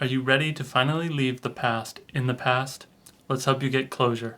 Are you ready to finally leave the past in the past? Let's help you get closure.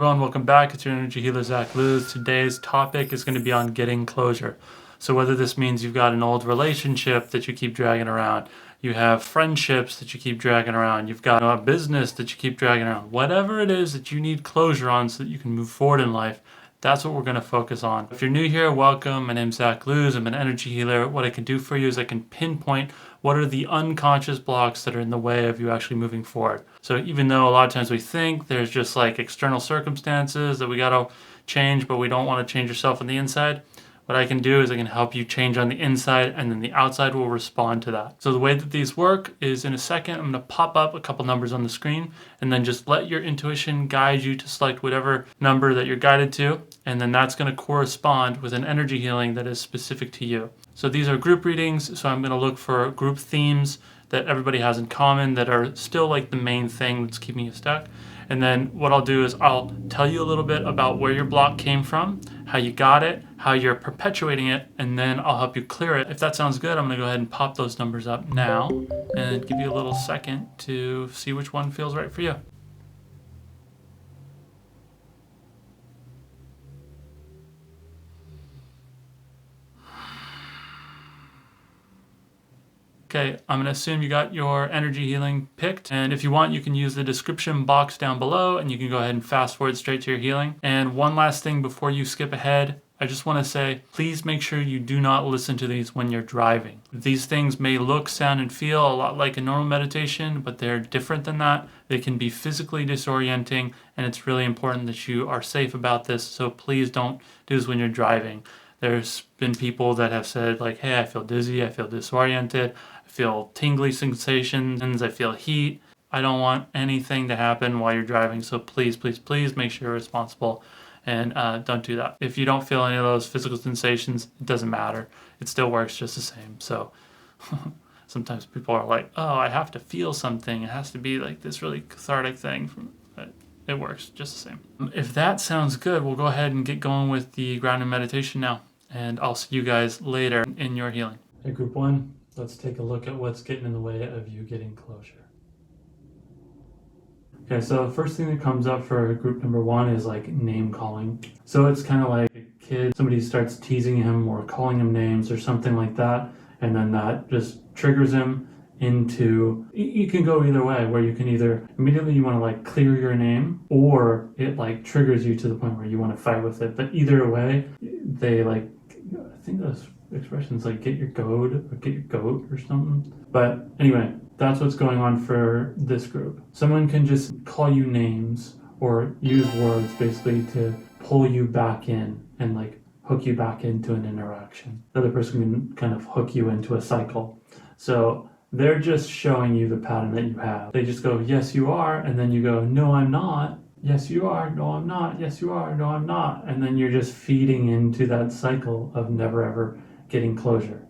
Everyone, welcome back. It's your energy healer, Zach Luz. Today's topic is going to be on getting closure. So whether this means you've got an old relationship that you keep dragging around, you have friendships that you keep dragging around, you've got a business that you keep dragging around, whatever it is that you need closure on so that you can move forward in life, that's what we're going to focus on. If you're new here, welcome. My name's Zach Luz. I'm an energy healer. What I can do for you is I can pinpoint what are the unconscious blocks that are in the way of you actually moving forward. So even though a lot of times we think there's just like external circumstances that we got to change, but we don't want to change yourself on the inside, what I can do is I can help you change on the inside, and then the outside will respond to that. So the way that these work is, in a second, I'm going to pop up a couple numbers on the screen, and then just let your intuition guide you to select whatever number that you're guided to, and then that's going to correspond with an energy healing that is specific to you. So these are group readings, so I'm going to look for group themes that everybody has in common that are still like the main thing that's keeping you stuck. And then what I'll do is I'll tell you a little bit about where your block came from, how you got it, how you're perpetuating it, and then I'll help you clear it. If that sounds good, I'm going to go ahead and pop those numbers up now and give you a little second to see which one feels right for you. Okay, I'm going to assume you got your energy healing picked, and if you want, you can use the description box down below and you can go ahead and fast forward straight to your healing. And one last thing before you skip ahead, I just want to say, please make sure you do not listen to these when you're driving. These things may look, sound, and feel a lot like a normal meditation, but they're different than that. They can be physically disorienting, and it's really important that you are safe about this, so please don't do this when you're driving. There's been people that have said like, hey, I feel dizzy, I feel disoriented, I feel tingly sensations, I feel heat. I don't want anything to happen while you're driving, so please, please, please make sure you're responsible and don't do that. If you don't feel any of those physical sensations, it doesn't matter. It still works just the same. So sometimes people are like, oh, I have to feel something. It has to be like this really cathartic thing. But it works just the same. If that sounds good, we'll go ahead and get going with the grounding meditation now. And I'll see you guys later in your healing. Hey, group one, let's take a look at what's getting in the way of you getting closure. Okay, so the first thing that comes up for group number one is like name calling. So it's kind of like a kid, somebody starts teasing him or calling him names or something like that, and then that just triggers him into, you can go either way, where you can either immediately you want to like clear your name, or it like triggers you to the point where you want to fight with it. But either way, they like, I think those expressions like get your goat or get your goat or something. But anyway, that's what's going on for this group. Someone can just call you names or use words basically to pull you back in and like hook you back into an interaction. The other person can kind of hook you into a cycle. So they're just showing you the pattern that you have. They just go, yes, you are. And then you go, no, I'm not. Yes, you are. No, I'm not. Yes, you are. No, I'm not. And then you're just feeding into that cycle of never ever getting closure.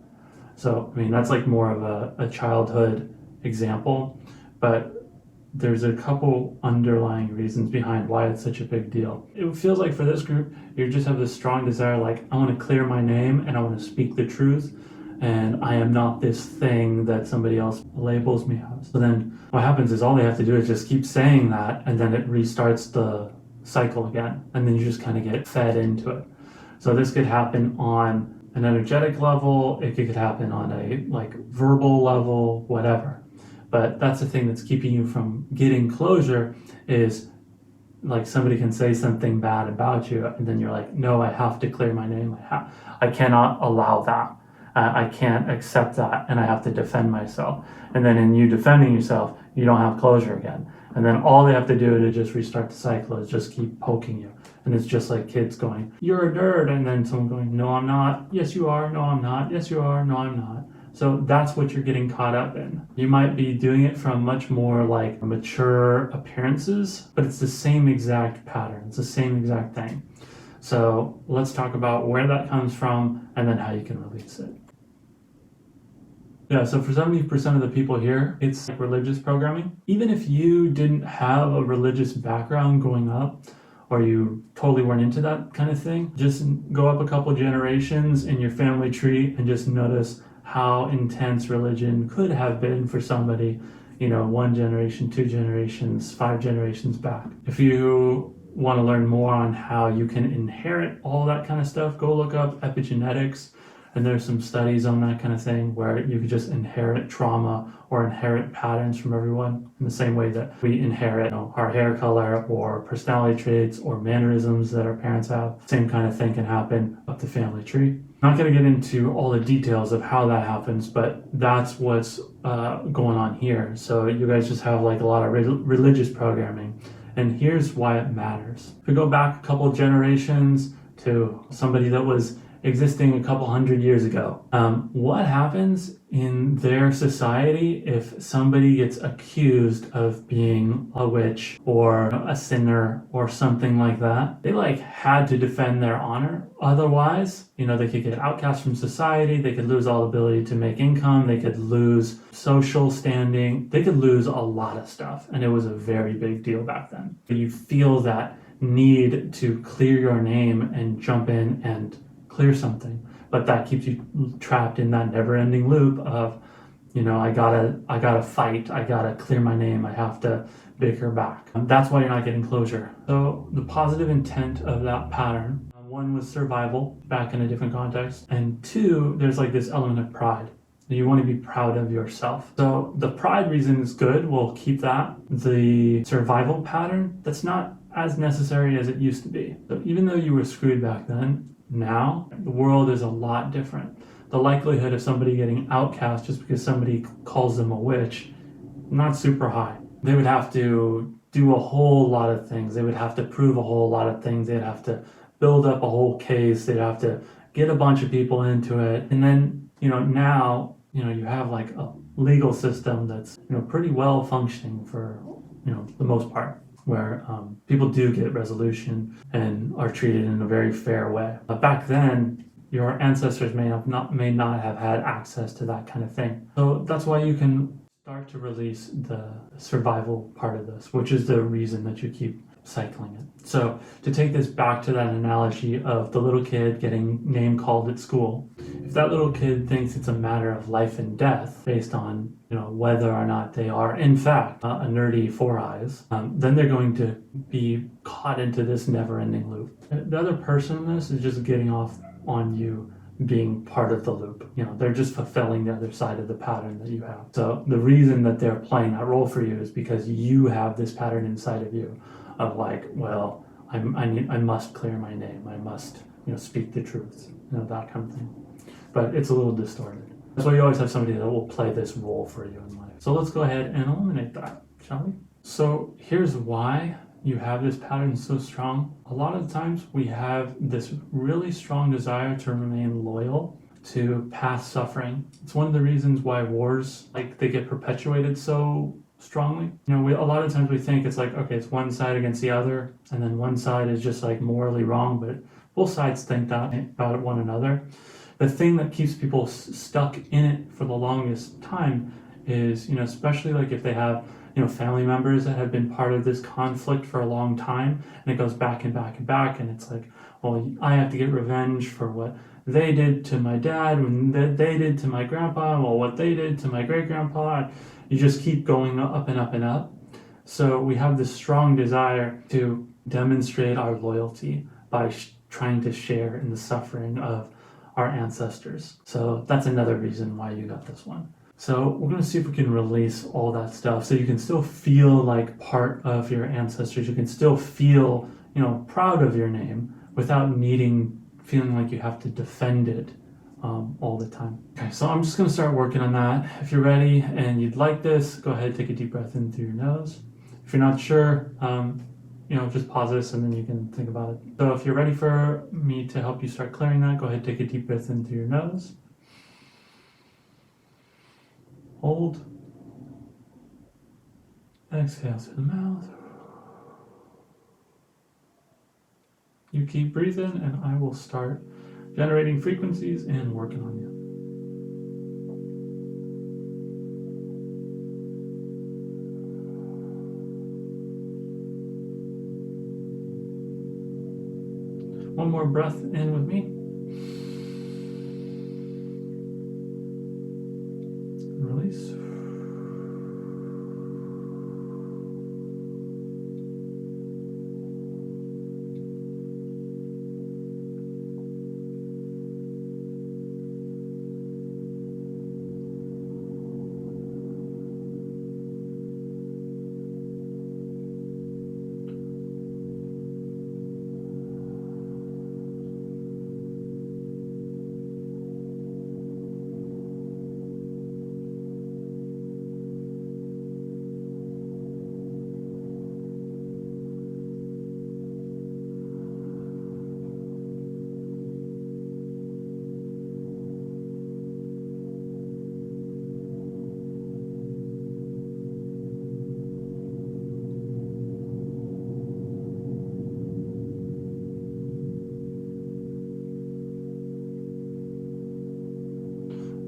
So, I mean, that's like more of a childhood example, but there's a couple underlying reasons behind why it's such a big deal. It feels like for this group, you just have this strong desire, like, I want to clear my name and I want to speak the truth, and I am not this thing that somebody else labels me as. So then what happens is all they have to do is just keep saying that, and then it restarts the cycle again, and then you just kind of get fed into it. So this could happen on an energetic level, it could happen on a like verbal level, whatever. But that's the thing that's keeping you from getting closure, is like somebody can say something bad about you, and then you're like, no, I have to clear my name. I cannot allow that. I can't accept that, and I have to defend myself. And then in you defending yourself, you don't have closure again. And then all they have to do to just restart the cycle is just keep poking you. And it's just like kids going, you're a nerd, and then someone going, no, I'm not. Yes, you are. No, I'm not. Yes, you are. No, I'm not. So that's what you're getting caught up in. You might be doing it from much more like mature appearances, but it's the same exact pattern. It's the same exact thing. So let's talk about where that comes from and then how you can release it. Yeah, so for 70% of the people here, it's like religious programming. Even if you didn't have a religious background growing up, or you totally weren't into that kind of thing, just go up a couple generations in your family tree and just notice how intense religion could have been for somebody, 1 generation, 2 generations, 5 generations back. If you want to learn more on how you can inherit all that kind of stuff, go look up epigenetics. And there's some studies on that kind of thing where you could just inherit trauma or inherit patterns from everyone in the same way that we inherit our hair color or personality traits or mannerisms that our parents have. Same kind of thing can happen up the family tree. I'm not going to get into all the details of how that happens, but that's what's going on here. So you guys just have like a lot of religious programming. And here's why it matters. If we go back a couple generations to somebody that was existing a couple hundred years ago. What happens in their society if somebody gets accused of being a witch or a sinner or something like that? They had to defend their honor. Otherwise, they could get outcast from society. They could lose all ability to make income. They could lose social standing. They could lose a lot of stuff. And it was a very big deal back then. You feel that need to clear your name and jump in and clear something, but that keeps you trapped in that never-ending loop of, I gotta fight, I gotta clear my name, I have to bicker back. That's why you're not getting closure. So the positive intent of that pattern, one was survival back in a different context, and two, there's this element of pride. You want to be proud of yourself. So the pride reason is good. We'll keep that. The survival pattern, that's not as necessary as it used to be. So even though you were screwed back then, now the world is a lot different. The likelihood of somebody getting outcast just because somebody calls them a witch, not super high. They would have to do a whole lot of things. They would have to prove a whole lot of things. They'd have to build up a whole case. They'd have to get a bunch of people into it. And then, now, you have a legal system that's, pretty well functioning for, the most part, where people do get resolution and are treated in a very fair way. But back then, your ancestors may not have had access to that kind of thing. So that's why you can start to release the survival part of this, which is the reason that you keep cycling it. So to take this back to that analogy of the little kid getting name called at school, if that little kid thinks it's a matter of life and death based on whether or not they are in fact a nerdy Four Eyes, then they're going to be caught into this never-ending loop. The other person in this is just getting off on you being part of the loop. They're just fulfilling the other side of the pattern that you have. So the reason that they're playing that role for you is because you have this pattern inside of you of I must clear my name. I must speak the truth. That kind of thing. But it's a little distorted. That's why you always have somebody that will play this role for you in life. So let's go ahead and eliminate that, shall we? So here's why you have this pattern so strong. A lot of the times we have this really strong desire to remain loyal to past suffering. It's one of the reasons why wars, they get perpetuated so strongly. A lot of times we think it's okay, it's one side against the other, and then one side is just morally wrong, but both sides think that about one another. The thing that keeps people stuck in it for the longest time is, especially if they have, family members that have been part of this conflict for a long time, and it goes back and back and back, and it's well, I have to get revenge for what they did to my dad, when they did to my grandpa, well, what they did to my great-grandpa. You just keep going up and up and up. So we have this strong desire to demonstrate our loyalty by trying to share in the suffering of our ancestors. So that's another reason why you got this one. So we're going to see if we can release all that stuff so you can still feel like part of your ancestors. You can still feel, proud of your name without feeling like you have to defend it all the time. Okay, so I'm just going to start working on that. If you're ready and you'd like this, go ahead, take a deep breath in through your nose. If you're not sure, just pause this and then you can think about it. So if you're ready for me to help you start clearing that, go ahead, take a deep breath in through your nose. Hold. Exhale through the mouth. You keep breathing, and I will start generating frequencies and working on you. One more breath in with me. Release.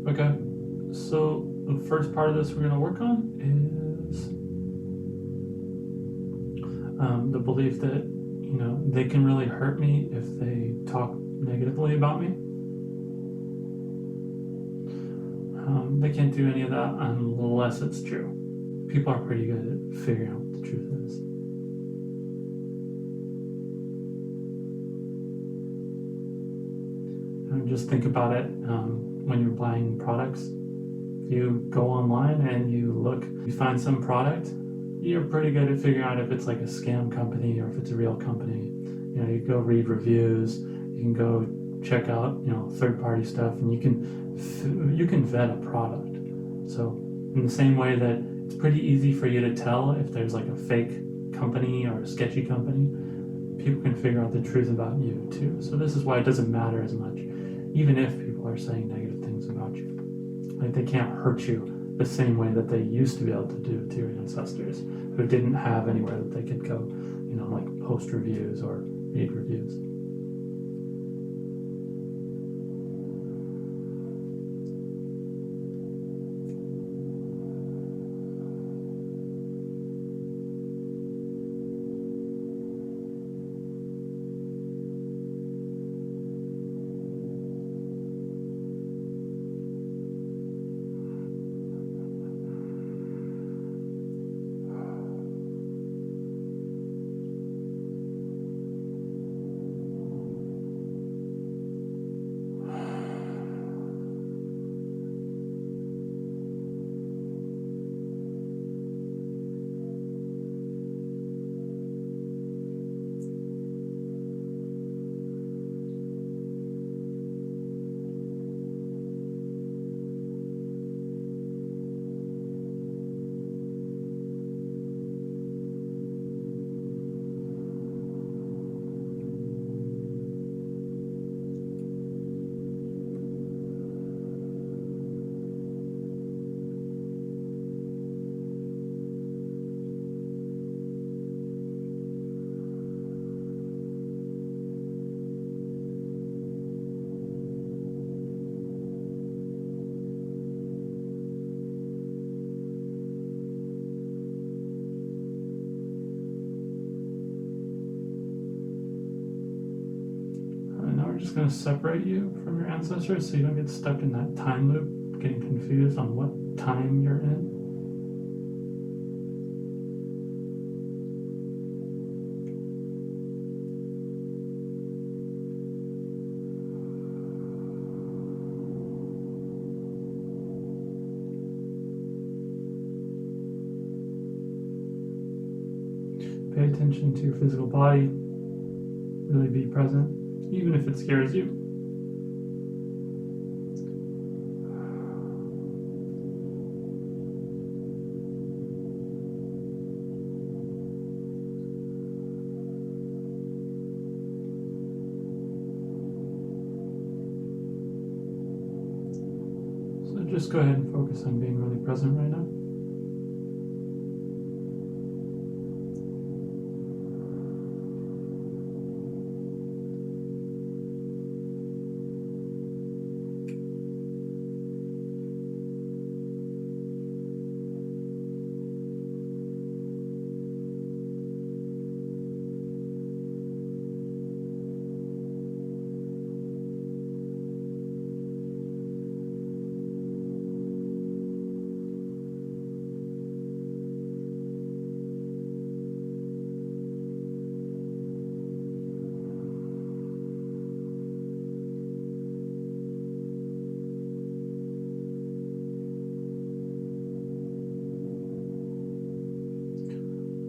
Okay, so the first part of this we're going to work on is the belief that, they can really hurt me if they talk negatively about me. They can't do any of that unless it's true. People are pretty good at figuring out what the truth is. And just think about it when you're buying products. If you go online and you find some product, you're pretty good at figuring out if it's like a scam company or if it's a real company. You go read reviews, you can go check out, third-party stuff, and you can vet a product. So in the same way that it's pretty easy for you to tell if there's like a fake company or a sketchy company, people can figure out the truth about you too. So this is why it doesn't matter as much, even if people are saying negative things about you. Like, they can't hurt you the same way that they used to be able to do to your ancestors who didn't have anywhere that they could go, like post reviews or read reviews. Just going to separate you from your ancestors so you don't get stuck in that time loop, getting confused on what time you're in. Pay attention to your physical body. Really be present, even if it scares you. So just go ahead and focus on being really present right now.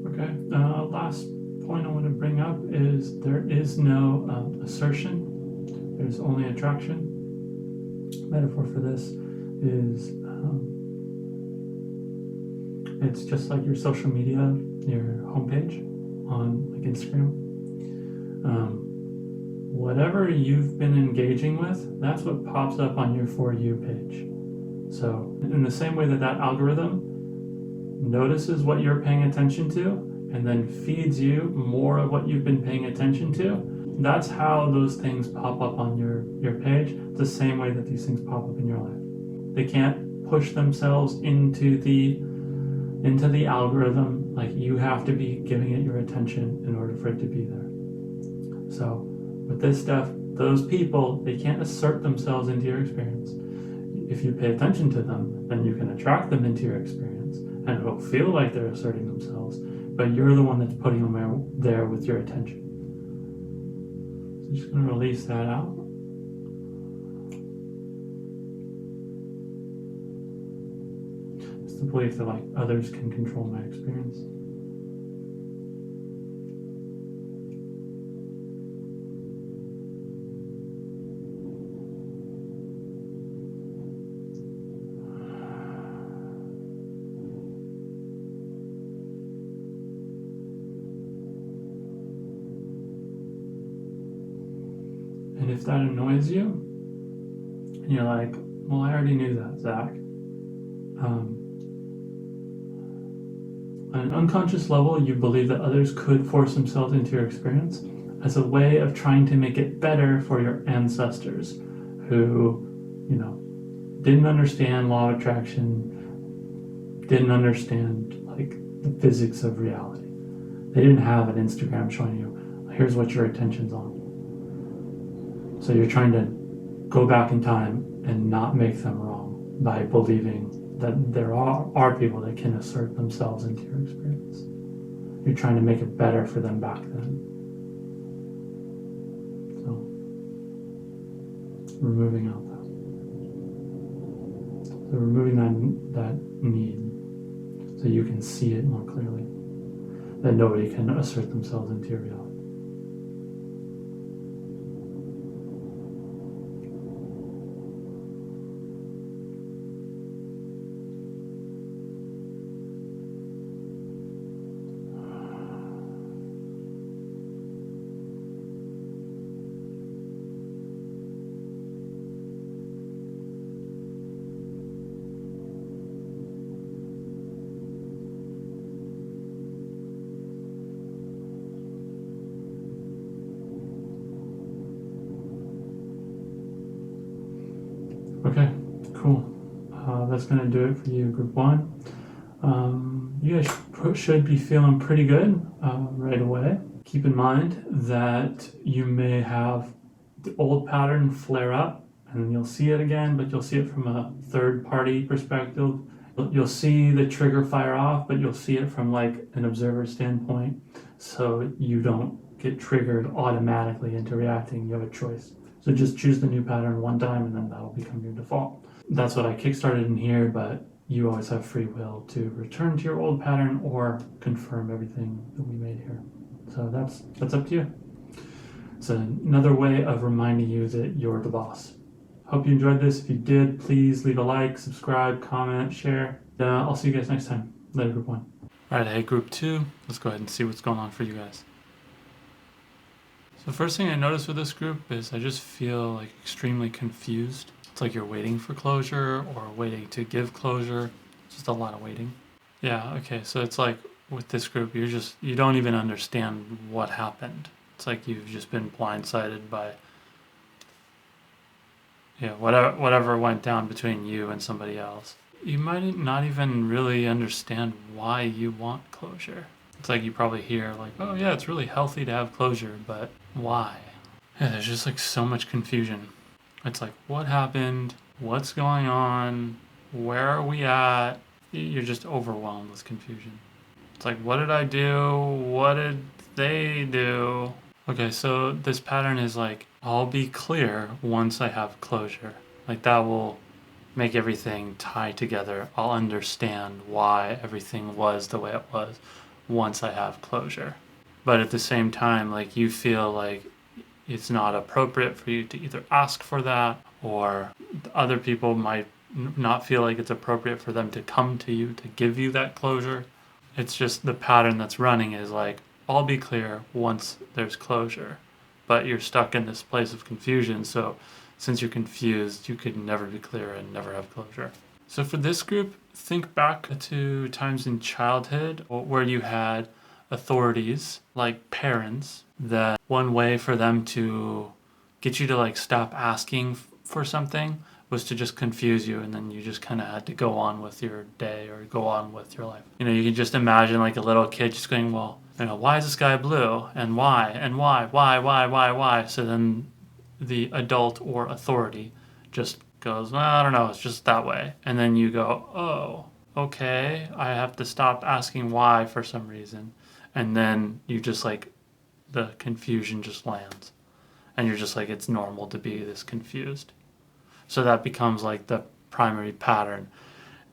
Okay, last point I want to bring up is there is no assertion, there's only attraction. Metaphor for this is it's just like your social media, your homepage on like Instagram. Whatever you've been engaging with, that's what pops up on your For You page. So in the same way that that algorithm notices what you're paying attention to and then feeds you more of what you've been paying attention to, that's how those things pop up on your page. It's the same way that these things pop up in your life. They can't push themselves into the algorithm. Like, you have to be giving it your attention in order for it to be there. So with this stuff, those people, they can't assert themselves into your experience. If you pay attention to them, then you can attract them into your experience, and it'll feel like they're asserting themselves, but you're the one that's putting them there with your attention. So I'm just going to release that out. It's the belief that like others can control my experience. And if that annoys you, and you're like, well, I already knew that, Zach. On an unconscious level, you believe that others could force themselves into your experience as a way of trying to make it better for your ancestors who, didn't understand law of attraction, didn't understand like the physics of reality. They didn't have an Instagram showing you, here's what your attention's on. So you're trying to go back in time and not make them wrong by believing that there are people that can assert themselves into your experience. You're trying to make it better for them back then. So, removing out that. So removing that need so you can see it more clearly. That nobody can assert themselves into your reality. Okay, cool. That's going to do it for you, Group 1. You guys should be feeling pretty good right away. Keep in mind that you may have the old pattern flare up, and then you'll see it again, but you'll see it from a third-party perspective. You'll see the trigger fire off, but you'll see it from like an observer standpoint, so you don't get triggered automatically into reacting. You have a choice. So just choose the new pattern one time, and then that'll become your default. That's what I kickstarted in here, but you always have free will to return to your old pattern or confirm everything that we made here. So that's up to you. It's another way of reminding you that you're the boss. Hope you enjoyed this. If you did, please leave a like, subscribe, comment, share. I'll see you guys next time. Later, Group 1. All right, hey, Group 2. Let's go ahead and see what's going on for you guys. So the first thing I noticed with this group is I just feel like extremely confused. It's like you're waiting for closure or waiting to give closure. Just a lot of waiting. Yeah, okay, so it's like with this group, you don't even understand what happened. It's like you've just been blindsided by whatever went down between you and somebody else. You might not even really understand why you want closure. It's like you probably hear like, oh yeah, it's really healthy to have closure, but why? Yeah, there's just like so much confusion. It's like, what happened? What's going on? Where are we at? You're just overwhelmed with confusion. It's like, what did I do? What did they do? Okay, so this pattern is like, I'll be clear once I have closure. Like that will make everything tie together. I'll understand why everything was the way it was once I have closure. But at the same time, like you feel like it's not appropriate for you to either ask for that, or other people might not feel like it's appropriate for them to come to you to give you that closure. It's just the pattern that's running is like, I'll be clear once there's closure, but you're stuck in this place of confusion. So since you're confused, you could never be clear and never have closure. So for this group, think back to times in childhood where you had authorities like parents that one way for them to get you to like stop asking for something was to just confuse you, and then you just kind of had to go on with your day or go on with your life. You can just imagine like a little kid just going, well, why is the sky blue? And why? And why? So then the adult or authority just goes, well, I don't know, it's just that way. And then you go, oh, okay, I have to stop asking why for some reason. And then you just like, the confusion just lands. And you're just like, it's normal to be this confused. So that becomes like the primary pattern.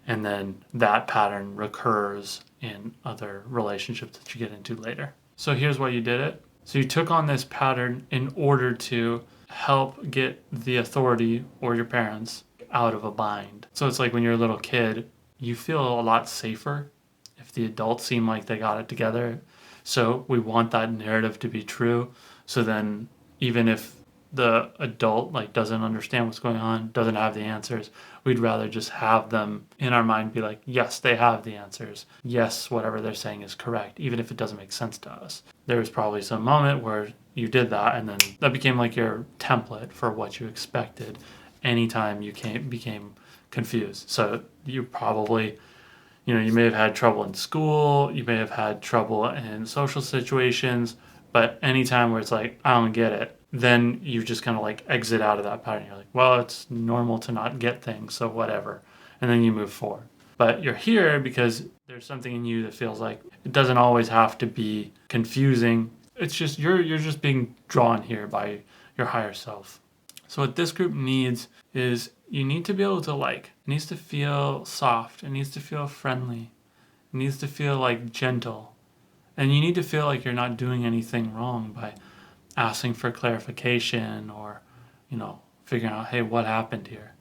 And then that pattern recurs in other relationships that you get into later. So here's why you did it. So you took on this pattern in order to help get the authority or your parents out of a bind. So it's like when you're a little kid, you feel a lot safer if the adults seem like they got it together. So we want that narrative to be true. So then even if the adult like doesn't understand what's going on, doesn't have the answers, we'd rather just have them in our mind be like, yes, they have the answers. Yes, whatever they're saying is correct, even if it doesn't make sense to us. There was probably some moment where you did that, and then that became like your template for what you expected anytime you became confused. So you probably, you may have had trouble in school, you may have had trouble in social situations, but anytime where it's like, I don't get it, then you just kind of like exit out of that pattern. You're like, well, it's normal to not get things, so whatever. And then you move forward. But you're here because there's something in you that feels like it doesn't always have to be confusing. It's just you're just being drawn here by your higher self. So what this group needs is you need to be able to it needs to feel soft, it needs to feel friendly, it needs to feel like gentle. And you need to feel like you're not doing anything wrong by asking for clarification or, figuring out, hey, what happened here?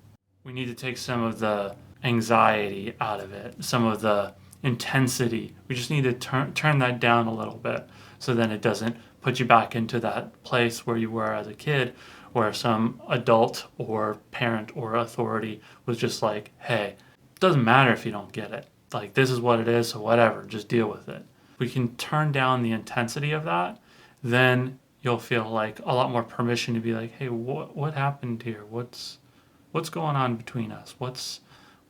We need to take some of the anxiety out of it, some of the intensity. We just need to turn that down a little bit so then it doesn't put you back into that place where you were as a kid, where some adult or parent or authority was just like, hey, it doesn't matter if you don't get it. Like, this is what it is, so whatever, just deal with it. We can turn down the intensity of that, then you'll feel like a lot more permission to be like, hey, what happened here? What's going on between us? What's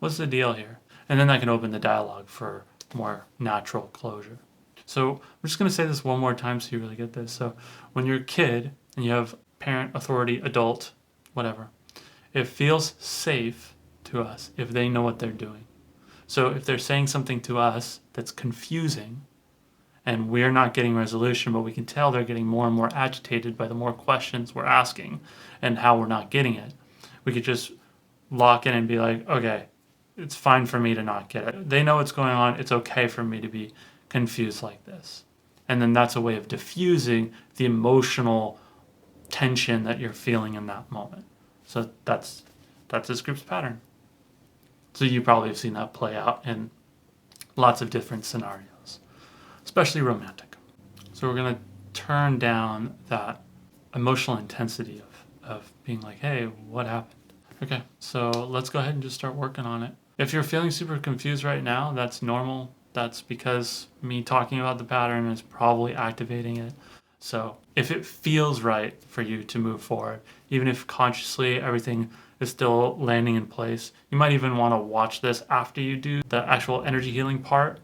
the deal here? And then that can open the dialogue for more natural closure. So we're just going to say this one more time so you really get this. So when you're a kid and you have parent, authority, adult, whatever, it feels safe to us if they know what they're doing. So if they're saying something to us that's confusing and we're not getting resolution, but we can tell they're getting more and more agitated by the more questions we're asking and how we're not getting it, we could just lock in and be like, okay, it's fine for me to not get it. They know what's going on. It's okay for me to be confused like this. And then that's a way of diffusing the emotional tension that you're feeling in that moment. So that's this group's pattern. So you probably have seen that play out in lots of different scenarios, especially romantic. So we're going to turn down that emotional intensity of being like, hey, what happened? Okay, so let's go ahead and just start working on it. If you're feeling super confused right now, that's normal. That's because me talking about the pattern is probably activating it. So if it feels right for you to move forward, even if consciously everything is still landing in place, you might even want to watch this after you do the actual energy healing part.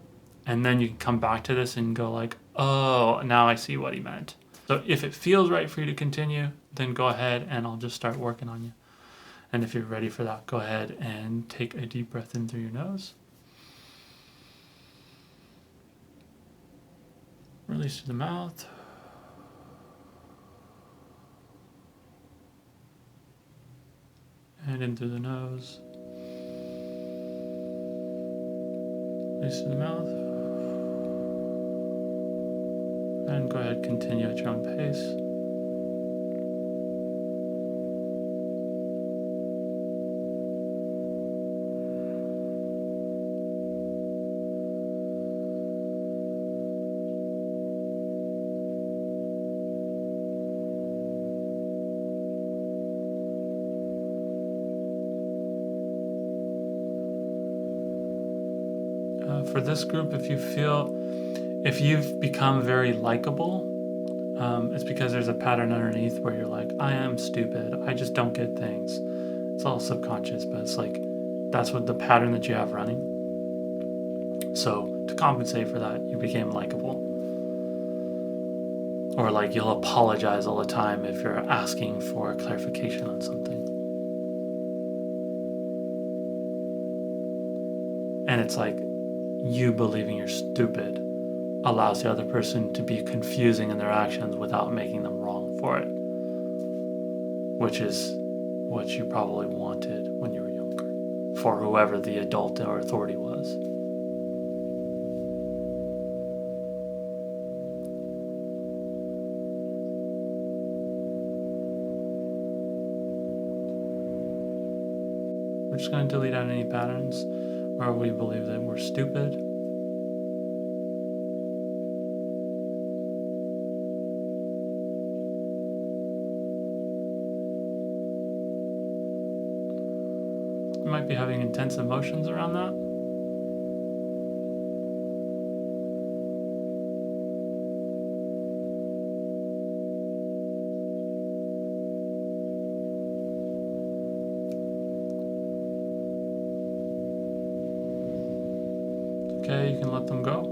And then you can come back to this and go like, oh, now I see what he meant. So if it feels right for you to continue, then go ahead and I'll just start working on you. And if you're ready for that, go ahead and take a deep breath in through your nose. Release through the mouth. And in through the nose. Release through the mouth. And go ahead, continue at your own pace. For this group, if you've become very likable, it's because there's a pattern underneath where you're like, I am stupid, I just don't get things. It's all subconscious, but it's like, that's what the pattern that you have running. So to compensate for that, you became likable. Or like you'll apologize all the time if you're asking for clarification on something. And it's like, you believing you're stupid allows the other person to be confusing in their actions without making them wrong for it, which is what you probably wanted when you were younger, for whoever the adult or authority was. We're just going to delete out any patterns where we believe that we're stupid. You might be having intense emotions around that. Okay, you can let them go.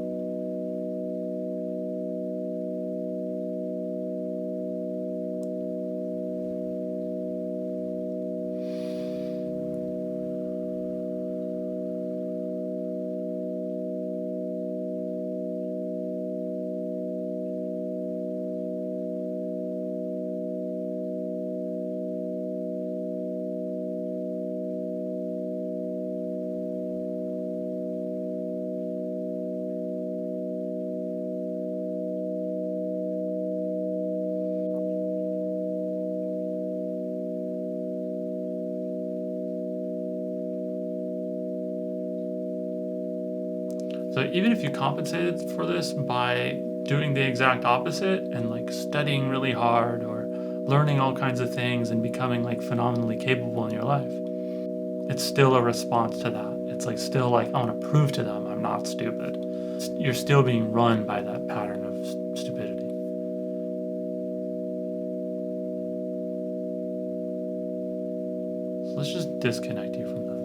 So even if you compensated for this by doing the exact opposite and like studying really hard or learning all kinds of things and becoming like phenomenally capable in your life, it's still a response to that. It's like still like, I want to prove to them I'm not stupid. You're still being run by that pattern of stupidity. So let's just disconnect you from that.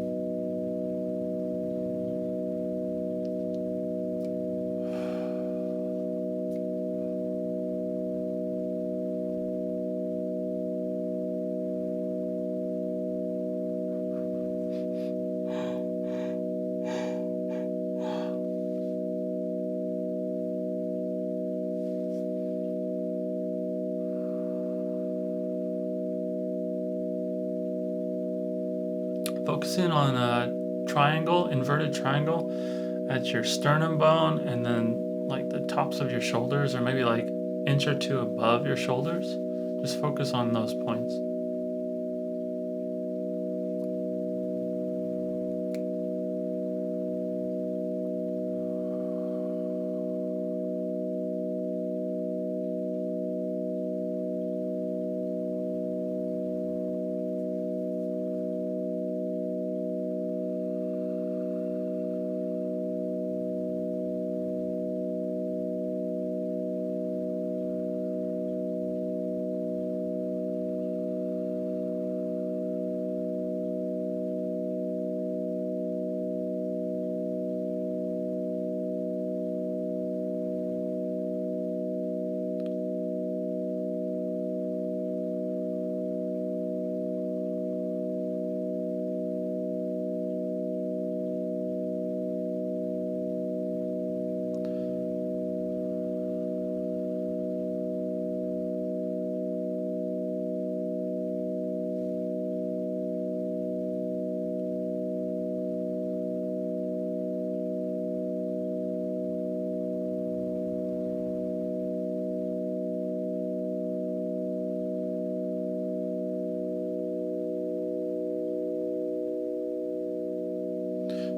Focus in on a triangle, inverted triangle at your sternum bone, and then like the tops of your shoulders, or maybe like inch or two above your shoulders. Just focus on those points.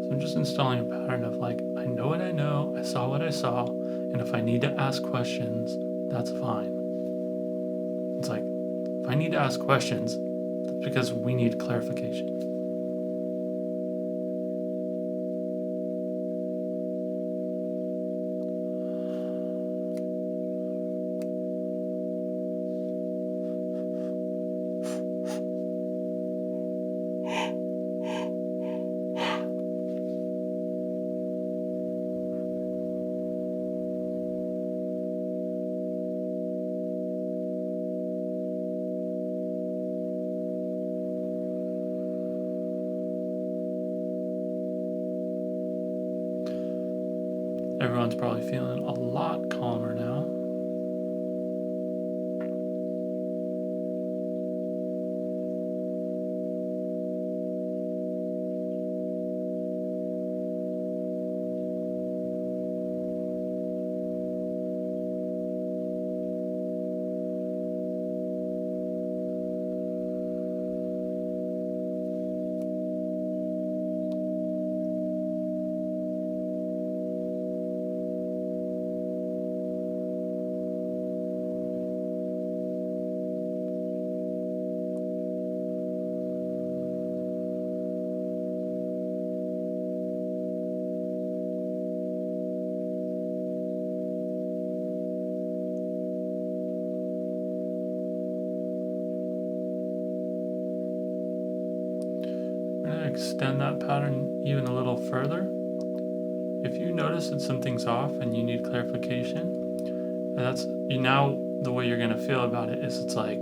So I'm just installing a pattern of like, I know what I know, I saw what I saw, and if I need to ask questions, that's fine. It's like, if I need to ask questions, that's because we need clarification. Everyone's probably feeling a lot calmer now. We're going to extend that pattern even a little further. If you notice that something's off and you need clarification, that's now the way you're going to feel about it is it's like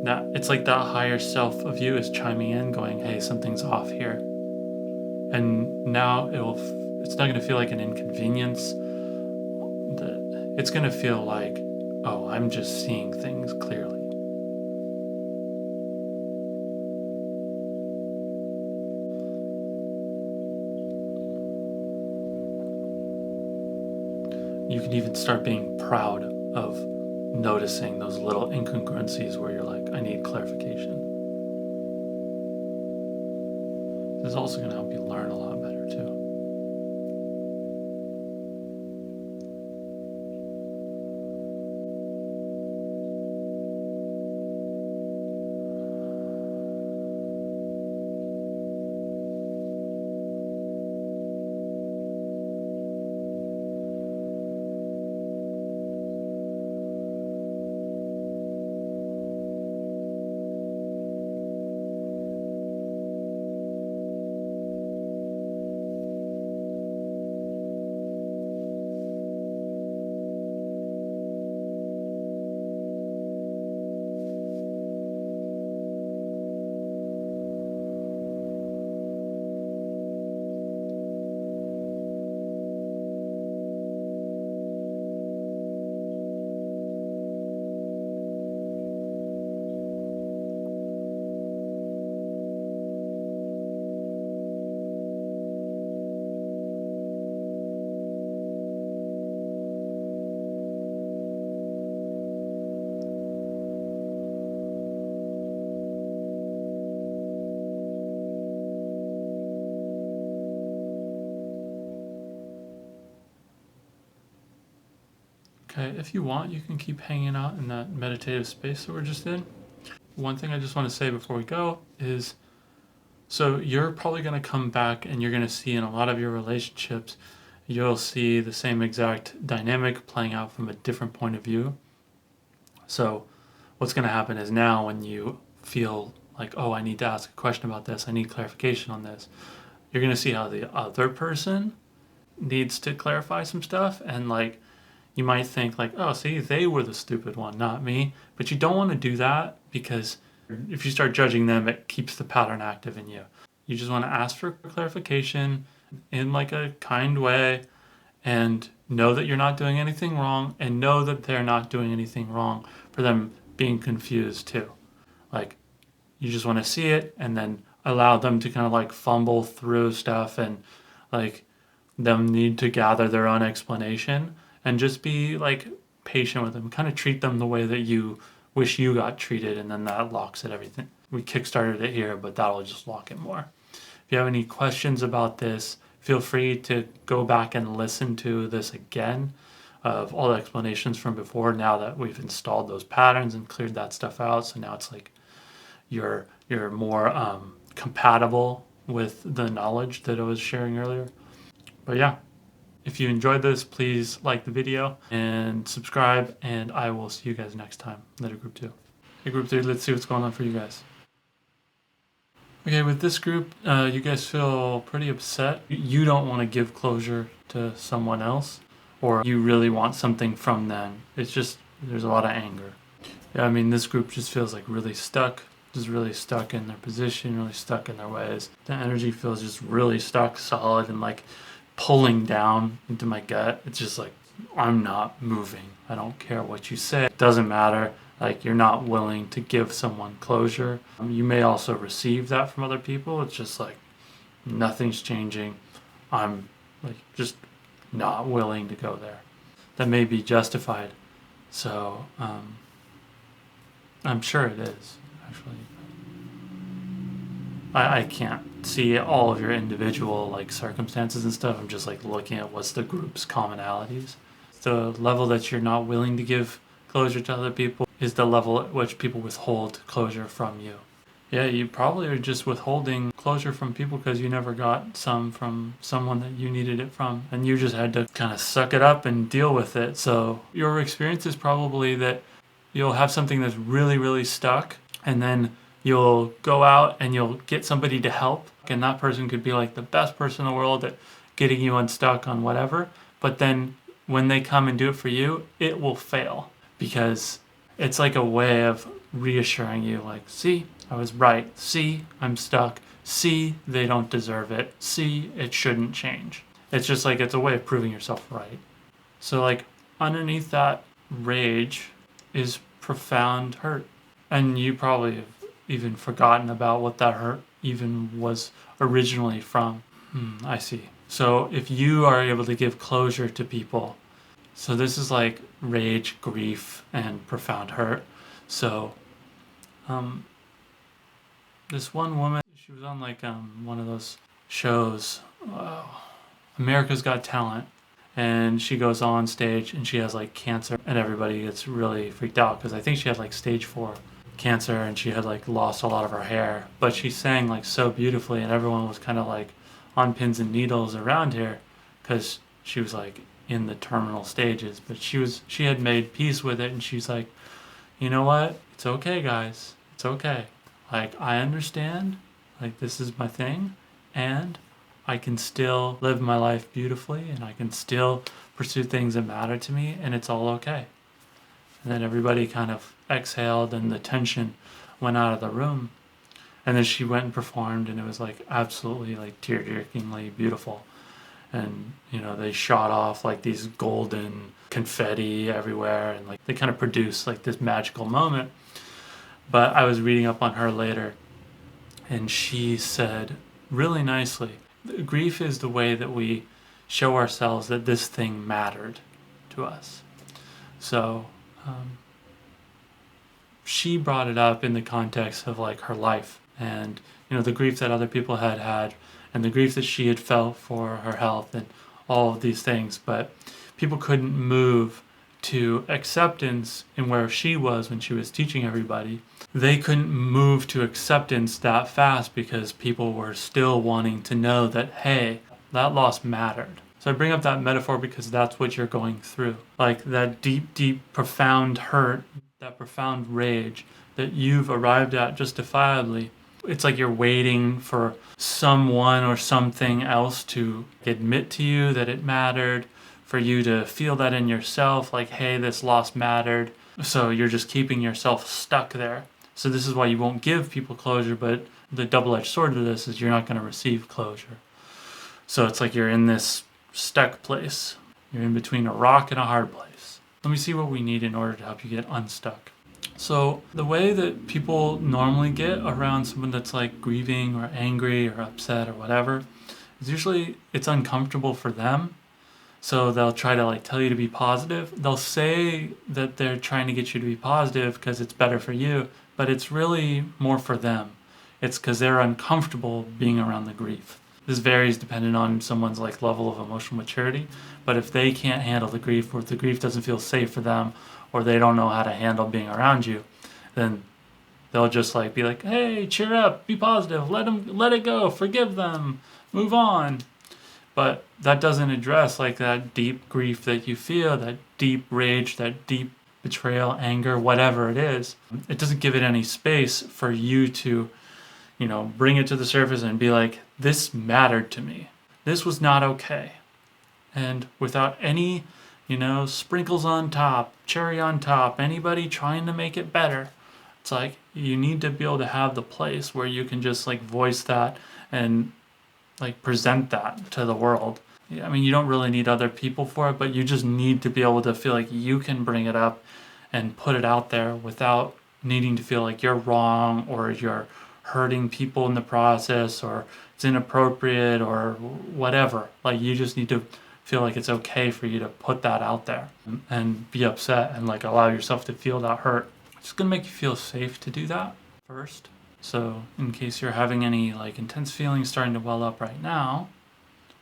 that higher self of you is chiming in going, hey, something's off here. And now it's not going to feel like an inconvenience. It's going to feel like, oh, I'm just seeing things clearly. You can even start being proud of noticing those little incongruencies where you're like, I need clarification. This is also going to help you learn a lot better too. Okay, if you want, you can keep hanging out in that meditative space that we're just in. One thing I just want to say before we go is, so you're probably going to come back and you're going to see in a lot of your relationships, you'll see the same exact dynamic playing out from a different point of view. So what's going to happen is now when you feel like, oh, I need to ask a question about this, I need clarification on this, you're going to see how the other person needs to clarify some stuff, and like you might think like, oh, see, they were the stupid one, not me. But you don't want to do that, because if you start judging them, it keeps the pattern active in you. You just want to ask for clarification in like a kind way, and know that you're not doing anything wrong, and know that they're not doing anything wrong for them being confused too. Like, you just want to see it and then allow them to kind of like fumble through stuff, and like them need to gather their own explanation, and just be like patient with them, kind of treat them the way that you wish you got treated, and then that locks it everything. We kickstarted it here, but that'll just lock it more. If you have any questions about this, feel free to go back and listen to this again of all the explanations from before, now that we've installed those patterns and cleared that stuff out. So now it's like you're more compatible with the knowledge that I was sharing earlier. But yeah, if you enjoyed this, please like the video and subscribe, and I will see you guys next time. Letter group 2. Hey, group 3, let's see what's going on for you guys. Okay, with this group, you guys feel pretty upset. You don't want to give closure to someone else, or you really want something from them. It's just, there's a lot of anger. Yeah, I mean, this group just feels like really stuck, just really stuck in their position, really stuck in their ways. The energy feels just really stuck, solid, and like pulling down into my gut. It's just like, I'm not moving. I don't care what you say. It doesn't matter. Like, you're not willing to give someone closure. You may also receive that from other people. It's just like, nothing's changing. I'm like just not willing to go there. That may be justified. So, I'm sure it is, actually. I can't see all of your individual like circumstances and stuff. I'm just like looking at what's the group's commonalities. The level that you're not willing to give closure to other people is the level at which people withhold closure from you. Yeah, you probably are just withholding closure from people because you never got some from someone that you needed it from, and you just had to kind of suck it up and deal with it. So your experience is probably that you'll have something that's really, really stuck, and then you'll go out and you'll get somebody to help, and that person could be like the best person in the world at getting you unstuck on whatever, but then when they come and do it for you, it will fail, because it's like a way of reassuring you, like, see, I was right. See, I'm stuck. See, they don't deserve it. See, it shouldn't change. It's just like, it's a way of proving yourself right. So like underneath that rage is profound hurt. And you probably have even forgotten about what that hurt even was originally from. I see. So if you are able to give closure to people, so this is like rage, grief, and profound hurt. So this one woman, she was on like one of those shows, America's Got Talent, and she goes on stage and she has like cancer, and everybody gets really freaked out because I think she had like stage 4 cancer, and she had like lost a lot of her hair, but she sang like so beautifully, and everyone was kind of like on pins and needles around here because she was like in the terminal stages, but she had made peace with it, and she's like, you know what, it's okay, guys, it's okay. Like, I understand, like, this is my thing, and I can still live my life beautifully, and I can still pursue things that matter to me, and it's all okay. And then everybody kind of exhaled, and the tension went out of the room. And then she went and performed, and it was like absolutely like tear-jerkingly beautiful. And, you know, they shot off like these golden confetti everywhere, and like they kind of produced like this magical moment. But I was reading up on her later, and she said really nicely, grief is the way that we show ourselves that this thing mattered to us. So she brought it up in the context of like her life, and, you know, the grief that other people had, and the grief that she had felt for her health and all of these things. But people couldn't move to acceptance in where she was when she was teaching everybody. They couldn't move to acceptance that fast because people were still wanting to know that, hey, that loss mattered. So I bring up that metaphor because that's what you're going through. Like that deep, deep, profound hurt, that profound rage that you've arrived at justifiably. It's like you're waiting for someone or something else to admit to you that it mattered, for you to feel that in yourself, like, hey, this loss mattered. So you're just keeping yourself stuck there. So this is why you won't give people closure, but the double-edged sword of this is you're not going to receive closure. So it's like you're in this stuck place. You're in between a rock and a hard place. Let me see what we need in order to help you get unstuck. So the way that people normally get around someone that's like grieving or angry or upset or whatever is usually it's uncomfortable for them. So they'll try to like tell you to be positive. They'll say that they're trying to get you to be positive because it's better for you, but it's really more for them. It's because they're uncomfortable being around the grief. This varies depending on someone's like level of emotional maturity, but if they can't handle the grief, or if the grief doesn't feel safe for them, or they don't know how to handle being around you, then they'll just like be like, hey, cheer up, be positive, let it go, forgive them, move on. But that doesn't address like that deep grief that you feel, that deep rage, that deep betrayal, anger, whatever it is. It doesn't give it any space for you to, bring it to the surface and be like, this mattered to me. This was not okay. And without any, sprinkles on top, cherry on top, anybody trying to make it better, it's like you need to be able to have the place where you can just like voice that and like present that to the world. I mean, you don't really need other people for it, but you just need to be able to feel like you can bring it up and put it out there without needing to feel like you're wrong or you're hurting people in the process or it's inappropriate or whatever. Like you just need to feel like it's okay for you to put that out there and be upset and like allow yourself to feel that hurt. It's gonna make you feel safe to do that first. So in case you're having any like intense feelings starting to well up right now,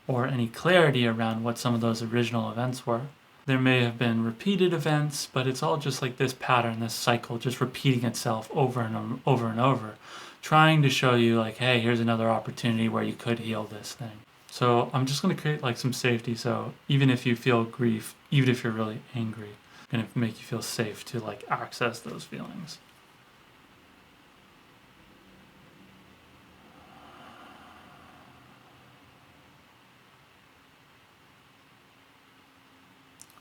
or any clarity around what some of those original events were, there may have been repeated events, but it's all just like this pattern, this cycle, just repeating itself over and over and over, trying to show you like, hey, here's another opportunity where you could heal this thing. So I'm just going to create like some safety. So even if you feel grief, even if you're really angry, it's going to make you feel safe to like access those feelings.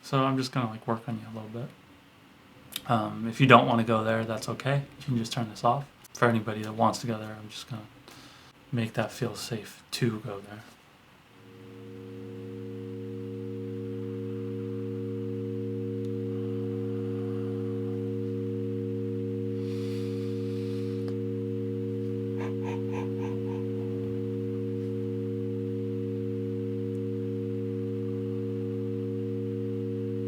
So I'm just going to like work on you a little bit. If you don't want to go there, that's okay. You can just turn this off. For anybody that wants to go there, I'm just going to make that feel safe to go there.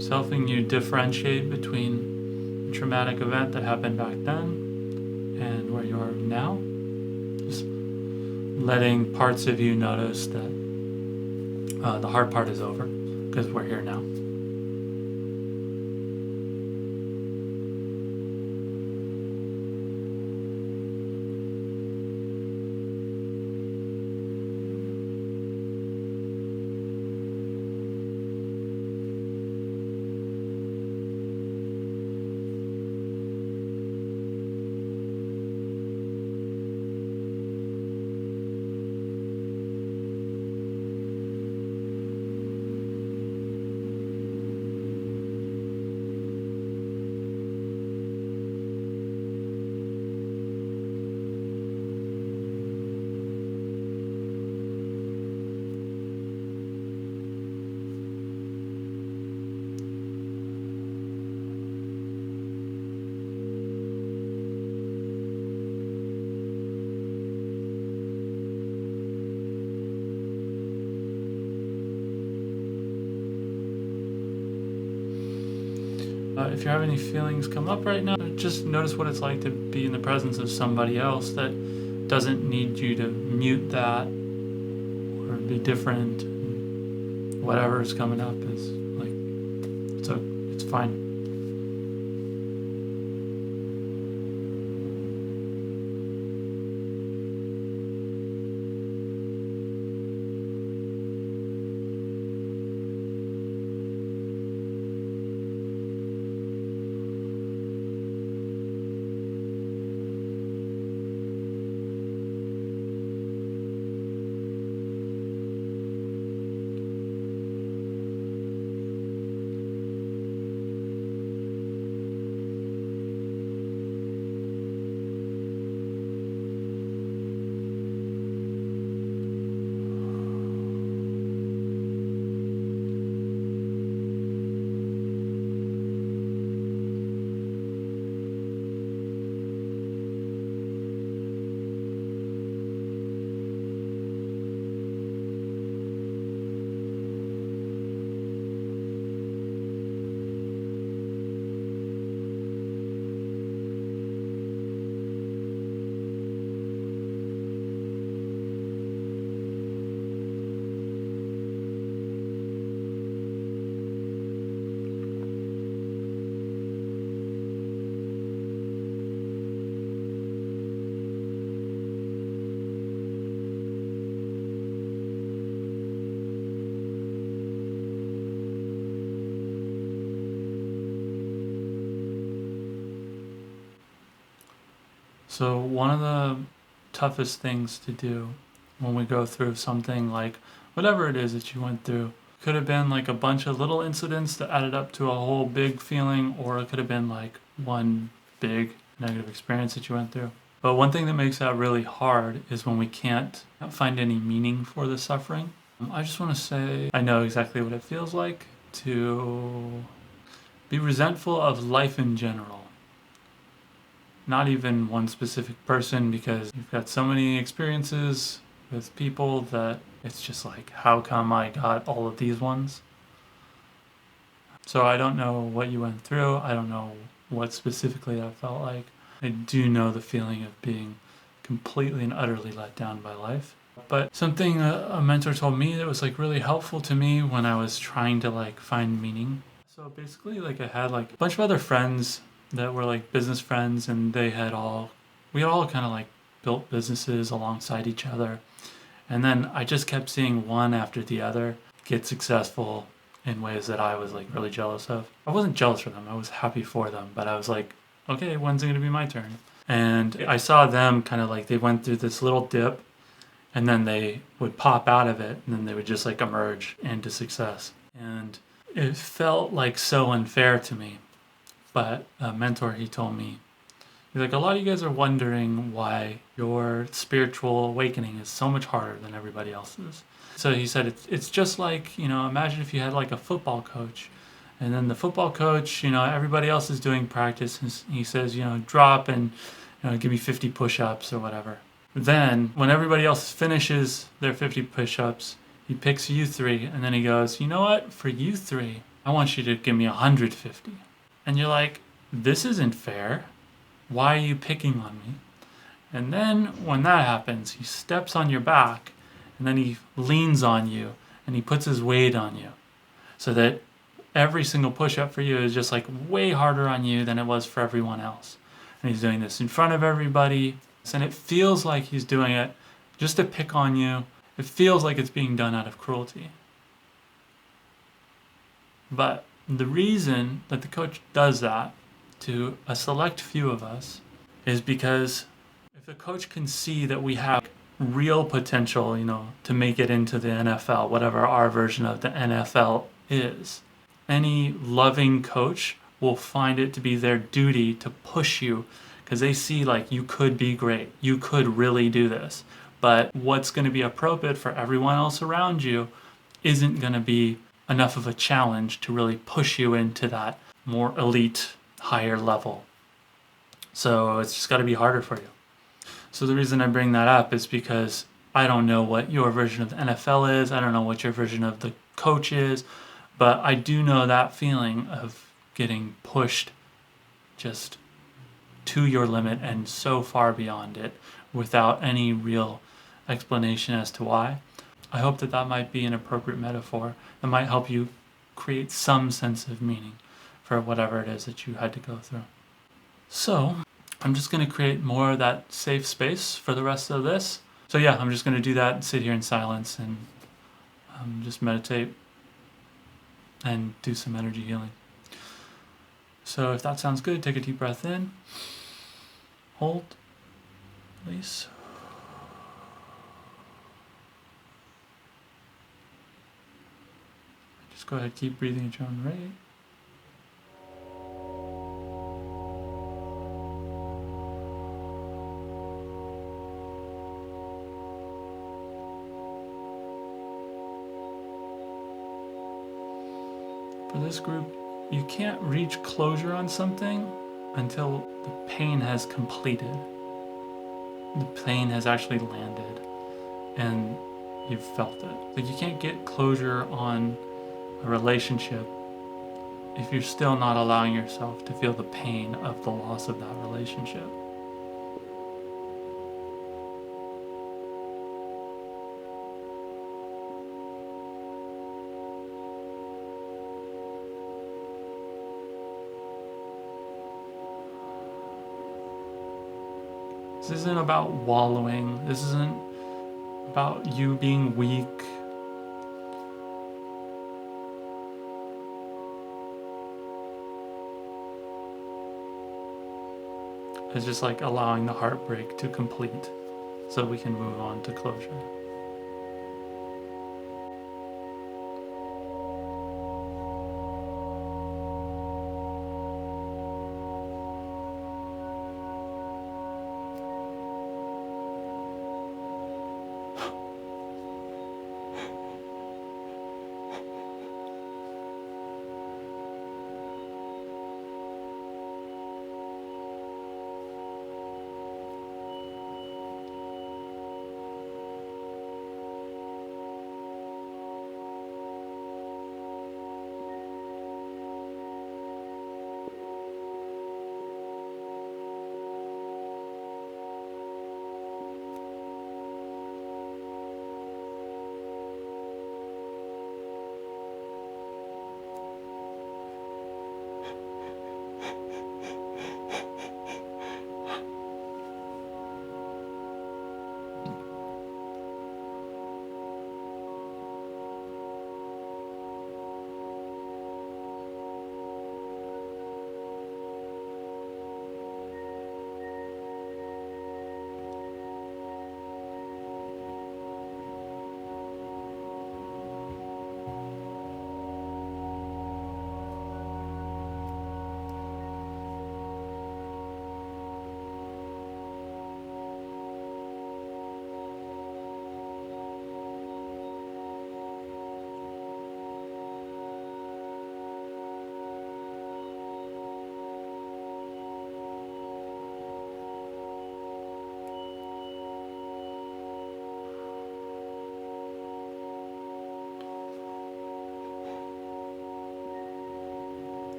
So helping you differentiate between the traumatic event that happened back then and where you are now. Just letting parts of you notice that the hard part is over because we're here now. If you're having any feelings come up right now, just notice what it's like to be in the presence of somebody else that doesn't need you to mute that or be different. Whatever is coming up is like, it's fine. So one of the toughest things to do when we go through something like whatever it is that you went through, could have been like a bunch of little incidents that added up to a whole big feeling, or it could have been like one big negative experience that you went through. But one thing that makes that really hard is when we can't find any meaning for the suffering. I just want to say I know exactly what it feels like to be resentful of life in general. Not even one specific person, because you've got so many experiences with people that it's just like, how come I got all of these ones? So I don't know what you went through. I don't know what specifically that felt like. I do know the feeling of being completely and utterly let down by life. But something a mentor told me that was like really helpful to me when I was trying to like find meaning. So basically, like I had like a bunch of other friends that were like business friends, and we had all kind of like built businesses alongside each other. And then I just kept seeing one after the other get successful in ways that I was like really jealous of. I wasn't jealous for them. I was happy for them, but I was like, okay, when's it going to be my turn? And I saw them kind of like they went through this little dip, and then they would pop out of it, and then they would just like emerge into success. And it felt like so unfair to me. But a mentor, he told me, he's like, a lot of you guys are wondering why your spiritual awakening is so much harder than everybody else's. So he said, it's just like, imagine if you had like a football coach, and then the football coach, everybody else is doing practice, and he says, drop and give me 50 push-ups or whatever. Then when everybody else finishes their 50 push-ups, he picks you three, and then he goes, you know what, for you three, I want you to give me 150. And you're like, this isn't fair. Why are you picking on me? And then when that happens, he steps on your back, and then he leans on you, and he puts his weight on you, so that every single push-up for you is just like way harder on you than it was for everyone else. And he's doing this in front of everybody, and it feels like he's doing it just to pick on you. It feels like it's being done out of cruelty. But the reason that the coach does that to a select few of us is because if the coach can see that we have real potential, to make it into the NFL, whatever our version of the NFL is, any loving coach will find it to be their duty to push you, because they see like you could be great, you could really do this, but what's going to be appropriate for everyone else around you isn't going to be enough of a challenge to really push you into that more elite, higher level. So it's just got to be harder for you. So the reason I bring that up is because I don't know what your version of the NFL is. I don't know what your version of the coach is. But I do know that feeling of getting pushed just to your limit and so far beyond it without any real explanation as to why. I hope that that might be an appropriate metaphor that might help you create some sense of meaning for whatever it is that you had to go through. So I'm just going to create more of that safe space for the rest of this. So yeah, I'm just going to do that and sit here in silence and just meditate and do some energy healing. So if that sounds good, take a deep breath in, hold, release. Just go ahead, keep breathing at your own rate. For this group, you can't reach closure on something until the pain has completed. The pain has actually landed and you've felt it. Like you can't get closure on a relationship if you're still not allowing yourself to feel the pain of the loss of that relationship. This isn't about wallowing. This isn't about you being weak. It's just like allowing the heartbreak to complete so we can move on to closure.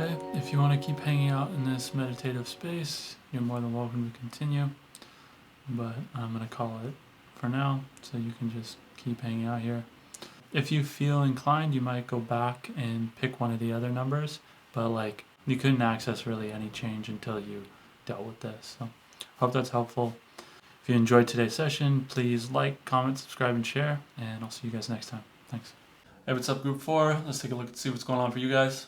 Okay, if you want to keep hanging out in this meditative space, you're more than welcome to continue, but I'm going to call it for now, so you can just keep hanging out here. If you feel inclined, you might go back and pick one of the other numbers, but like you couldn't access really any change until you dealt with this. So hope that's helpful. If you enjoyed today's session, please like, comment, subscribe, and share, and I'll see you guys next time. Thanks. Hey, what's up, group 4? Let's take a look and see what's going on for you guys.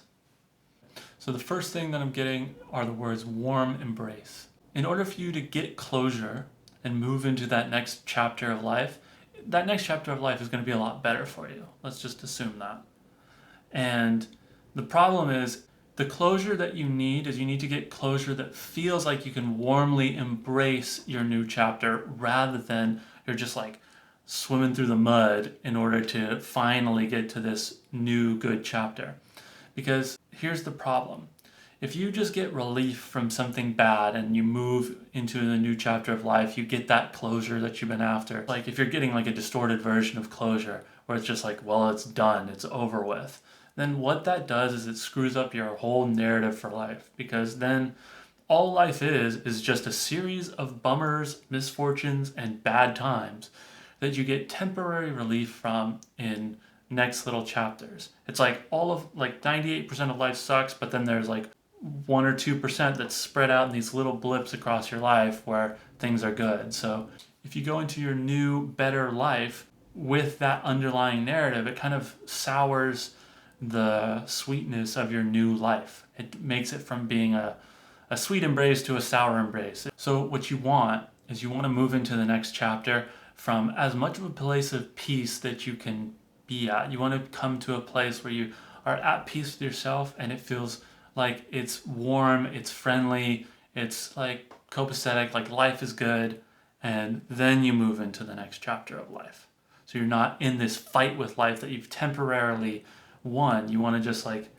So the first thing that I'm getting are the words warm embrace. In order for you to get closure and move into that next chapter of life, that next chapter of life is going to be a lot better for you. Let's just assume that. And the problem is the closure that you need is you need to get closure that feels like you can warmly embrace your new chapter rather than you're just like swimming through the mud in order to finally get to this new good chapter. Because here's the problem. If you just get relief from something bad and you move into the new chapter of life, you get that closure that you've been after. Like if you're getting like a distorted version of closure where it's just like, well, it's done, it's over with, then what that does is it screws up your whole narrative for life, because then all life is just a series of bummers, misfortunes, and bad times that you get temporary relief from in next little chapters. It's like all of like 98% of life sucks, but then there's like 1 or 2% that's spread out in these little blips across your life where things are good. So if you go into your new, better life with that underlying narrative, it kind of sours the sweetness of your new life. It makes it from being a sweet embrace to a sour embrace. So what you want is you want to move into the next chapter from as much of a place of peace that you can be at. You want to come to a place where you are at peace with yourself and it feels like it's warm, it's friendly, it's like copacetic, like life is good, and then you move into the next chapter of life. So you're not in this fight with life that you've temporarily won. You want to just like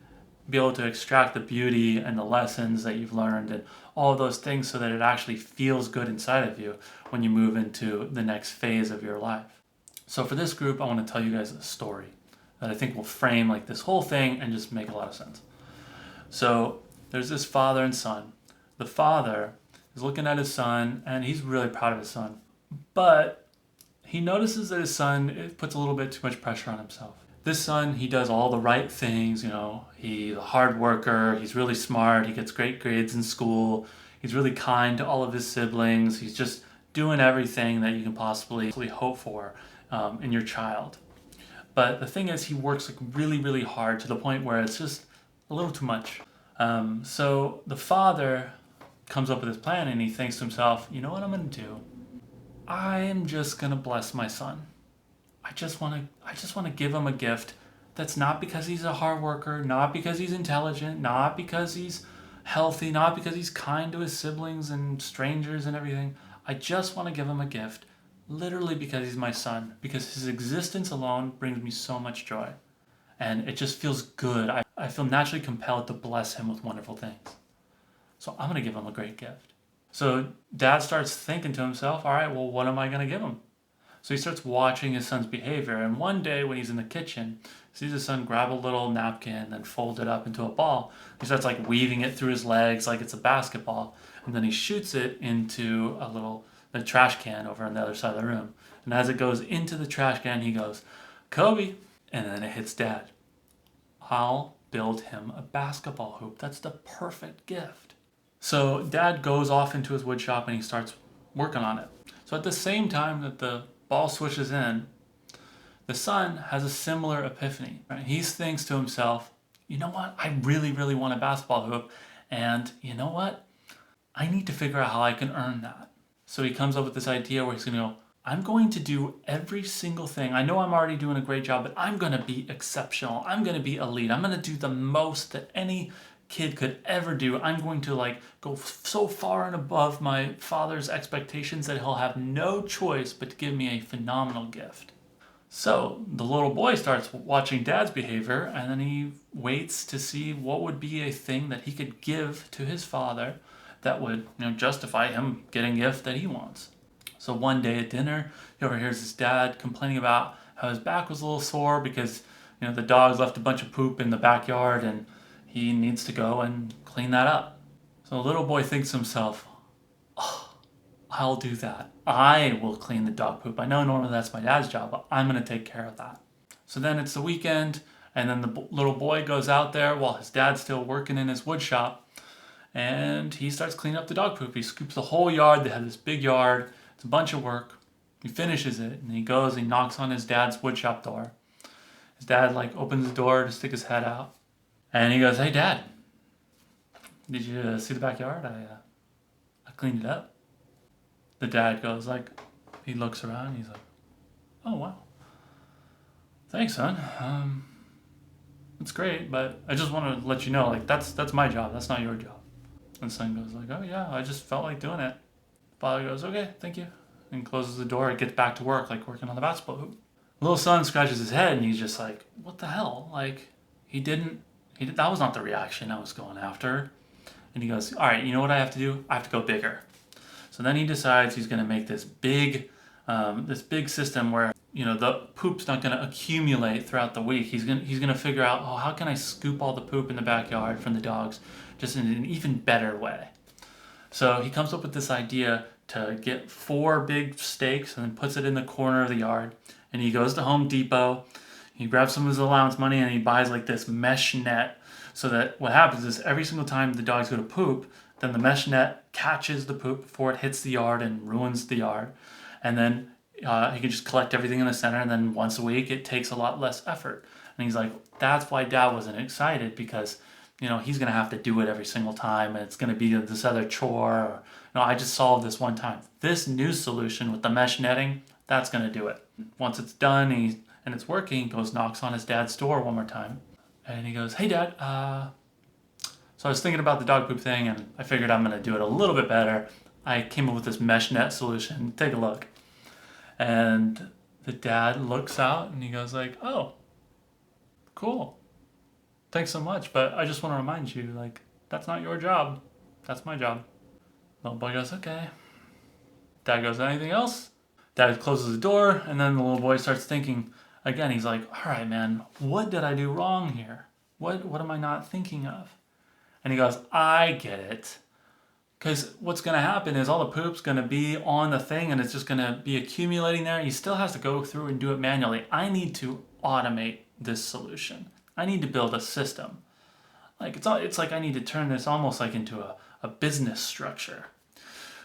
be able to extract the beauty and the lessons that you've learned and all of those things so that it actually feels good inside of you when you move into the next phase of your life. So for this group, I want to tell you guys a story that I think will frame like this whole thing and just make a lot of sense. So there's this father and son. The father is looking at his son and he's really proud of his son, but he notices that his son puts a little bit too much pressure on himself. This son, he does all the right things, he's a hard worker, he's really smart, he gets great grades in school, he's really kind to all of his siblings, he's just doing everything that you can possibly hope for in your child. But the thing is, he works like really, really hard to the point where it's just a little too much. So the father comes up with his plan and he thinks to himself, you know what I'm going to do? I am just going to bless my son. I just want to give him a gift that's not because he's a hard worker, not because he's intelligent, not because he's healthy, not because he's kind to his siblings and strangers and everything. I just want to give him a gift literally because he's my son, because his existence alone brings me so much joy. And it just feels good. I feel naturally compelled to bless him with wonderful things. So I'm going to give him a great gift. So dad starts thinking to himself, all right, well, what am I going to give him? So he starts watching his son's behavior. And one day when he's in the kitchen, sees his son grab a little napkin and fold it up into a ball. He starts like weaving it through his legs like it's a basketball. And then he shoots it into the trash can over on the other side of the room. And as it goes into the trash can, he goes, Kobe. And then it hits dad. I'll build him a basketball hoop. That's the perfect gift. So dad goes off into his wood shop and he starts working on it. So at the same time that the ball swishes in, the son has a similar epiphany. Right? He thinks to himself, you know what? I really, really want a basketball hoop. And you know what? I need to figure out how I can earn that. So he comes up with this idea where he's going to go, I'm going to do every single thing. I know I'm already doing a great job, but I'm going to be exceptional. I'm going to be elite. I'm going to do the most that any kid could ever do. I'm going to go so far and above my father's expectations that he'll have no choice but to give me a phenomenal gift. So the little boy starts watching dad's behavior, and then he waits to see what would be a thing that he could give to his father that would justify him getting a gift that he wants. So one day at dinner, he overhears his dad complaining about how his back was a little sore because the dogs left a bunch of poop in the backyard, and he needs to go and clean that up. So the little boy thinks to himself, oh, I'll do that. I will clean the dog poop. I know normally that's my dad's job, but I'm going to take care of that. So then it's the weekend, and then the little boy goes out there while his dad's still working in his wood shop, and he starts cleaning up the dog poop. He scoops the whole yard. They have this big yard. It's a bunch of work. He finishes it, and he goes and he knocks on his dad's wood shop door. His dad opens the door to stick his head out, and he goes, "Hey, Dad, did you see the backyard? I cleaned it up." The dad goes he looks around, and he's like, "Oh, wow. Thanks, son. It's great, but I just want to let you know, that's my job. That's not your job." And the son goes "Oh yeah, I just felt like doing it." Father goes, "Okay, thank you," and closes the door and gets back to work, working on the basketball hoop. Little son scratches his head and he's just "What the hell? That was not the reaction I was going after." And he goes, "All right, you know what I have to do? I have to go bigger." So then he decides he's going to make this big system where the poop's not going to accumulate throughout the week. He's going to figure out, how can I scoop all the poop in the backyard from the dogs just in an even better way. So he comes up with this idea to get 4 big stakes and then puts it in the corner of the yard. And he goes to Home Depot, he grabs some of his allowance money, and he buys this mesh net, so that what happens is every single time the dogs go to poop, then the mesh net catches the poop before it hits the yard and ruins the yard. And then he can just collect everything in the center, and then once a week it takes a lot less effort. And he's that's why Dad wasn't excited, because he's going to have to do it every single time, and it's going to be this other chore. Or, I just solved this one time. This new solution with the mesh netting, that's going to do it. Once it's done and it's working, he goes, knocks on his dad's door one more time. And he goes, "Hey, Dad, so I was thinking about the dog poop thing, and I figured I'm going to do it a little bit better. I came up with this mesh net solution. Take a look." And the dad looks out and he goes "Oh, cool. Thanks so much, but I just want to remind you, that's not your job. That's my job." Little boy goes, "Okay." Dad goes, "Anything else?" Dad closes the door, and then the little boy starts thinking again. He's "All right, man, what did I do wrong here? What am I not thinking of?" And he goes, "I get it. Because what's going to happen is all the poop's going to be on the thing, and it's just going to be accumulating there. He still has to go through and do it manually. I need to automate this solution. I need to build a system. It's I need to turn this almost into a business structure.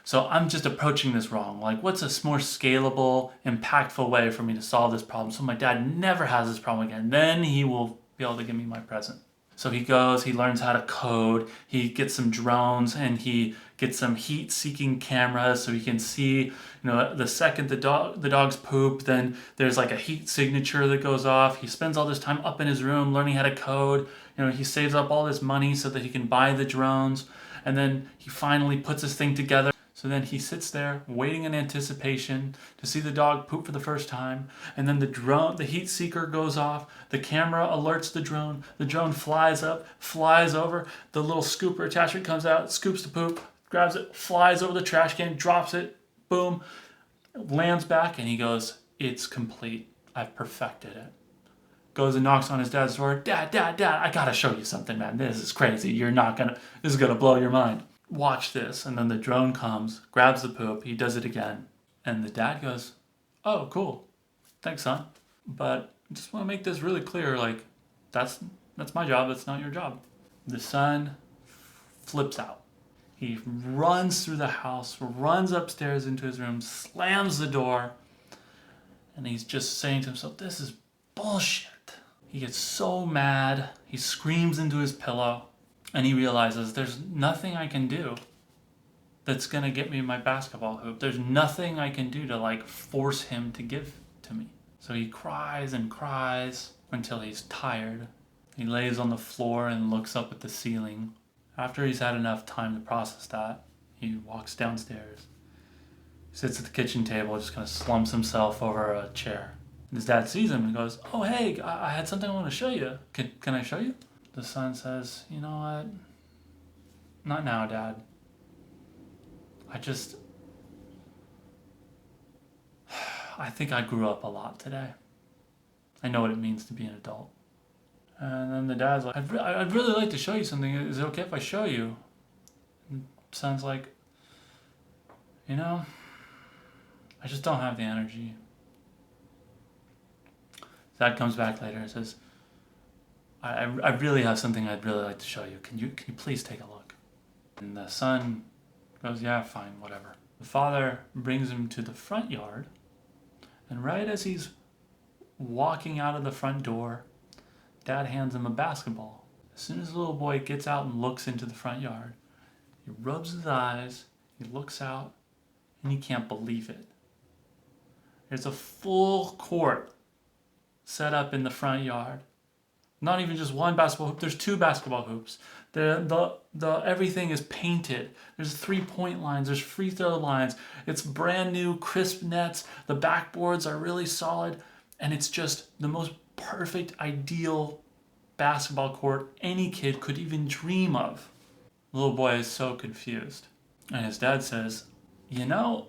So I'm just approaching this wrong. What's a more scalable, impactful way for me to solve this problem so my dad never has this problem again? Then he will be able to give me my present." So he goes, he learns how to code, he gets some drones, and he gets some heat-seeking cameras so he can see, the second the dogs poop, then there's a heat signature that goes off. He spends all this time up in his room learning how to code. He saves up all this money so that he can buy the drones, and then he finally puts this thing together. So then he sits there waiting in anticipation to see the dog poop for the first time. And then the heat seeker goes off. The camera alerts the drone flies up, flies over. The little scooper attachment comes out, scoops the poop, grabs it, flies over the trash can, drops it, boom, lands back, and he goes, "It's complete. I've perfected it." Goes and knocks on his dad's door. Dad, I gotta show you something, man. This is crazy. This is gonna blow your mind. Watch this. And then the drone comes, grabs the poop, he does it again. And the dad goes, "Oh, cool. Thanks, son. But I just want to make this really clear, that's my job, that's not your job." The son flips out. He runs through the house, runs upstairs into his room, slams the door, and he's just saying to himself, "This is bullshit." He gets so mad, he screams into his pillow. And he realizes there's nothing I can do that's going to get me my basketball hoop. There's nothing I can do to force him to give to me. So he cries and cries until he's tired. He lays on the floor and looks up at the ceiling. After he's had enough time to process that, he walks downstairs, sits at the kitchen table, just kind of slumps himself over a chair. And his dad sees him and goes, "Oh, hey, I had something I want to show you. Can I show you?" The son says, "You know what? Not now, Dad. I think I grew up a lot today. I know what it means to be an adult. And then the dad's like, I'd really like to show you something. Is it okay if I show you? And son's like, you know, I just don't have the energy. Dad comes back later and says, I really have something I'd really like to show you. Can you please take a look? And the son goes, yeah, fine, whatever. The father brings him to the front yard, and right as he's walking out of the front door, Dad hands him a basketball. As soon as the little boy gets out and looks into the front yard, he rubs his eyes, he looks out, and he can't believe it. There's a full court set up in the front yard. Not even just one basketball hoop, there's 2 basketball hoops. The everything is painted. There's 3-point lines, there's free throw lines. It's brand new, crisp nets. The backboards are really solid, and it's just the most perfect, ideal basketball court any kid could even dream of. The little boy is so confused. And his dad says, you know,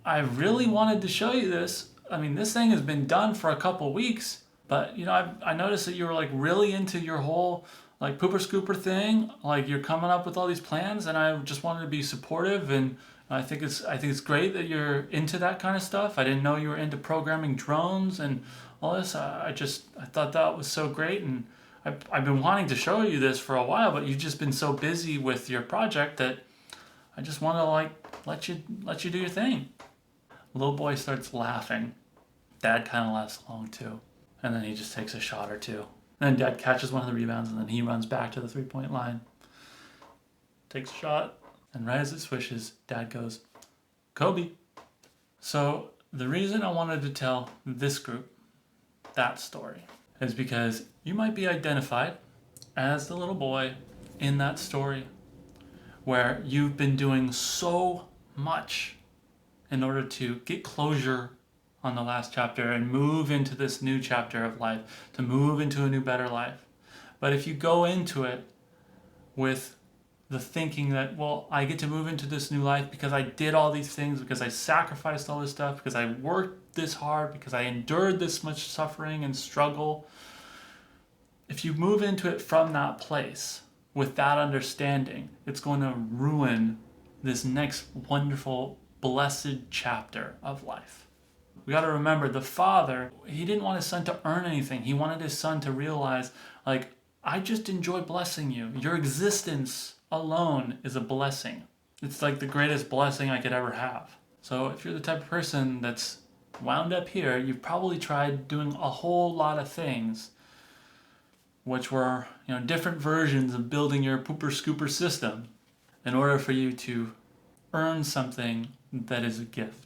I really wanted to show you this. I mean, this thing has been done for a couple weeks, but you know, I noticed that you were like really into your whole like pooper scooper thing. Like you're coming up with all these plans, and I just wanted to be supportive, and I think it's great that you're into that kind of stuff. I didn't know you were into programming drones and all this. I thought that was so great, and I've been wanting to show you this for a while, but you've just been so busy with your project that I just want to like let you do your thing. The little boy starts laughing. Dad kind of laughs along too, and then he just takes a shot or two. And then Dad catches one of the rebounds, and then he runs back to the 3-point line, takes a shot, and right as it swishes, Dad goes, Kobe. So the reason I wanted to tell this group that story is because you might be identified as the little boy in that story where you've been doing so much in order to get closure on the last chapter and move into this new chapter of life, to move into a new, better life. But if you go into it with the thinking that, well, I get to move into this new life because I did all these things, because I sacrificed all this stuff, because I worked this hard, because I endured this much suffering and struggle. If you move into it from that place with that understanding, it's going to ruin this next wonderful, blessed chapter of life. We got to remember, the father, he didn't want his son to earn anything. He wanted his son to realize, like, I just enjoy blessing you. Your existence alone is a blessing. It's like the greatest blessing I could ever have. So if you're the type of person that's wound up here, you've probably tried doing a whole lot of things, which were, you know, different versions of building your pooper scooper system in order for you to earn something that is a gift.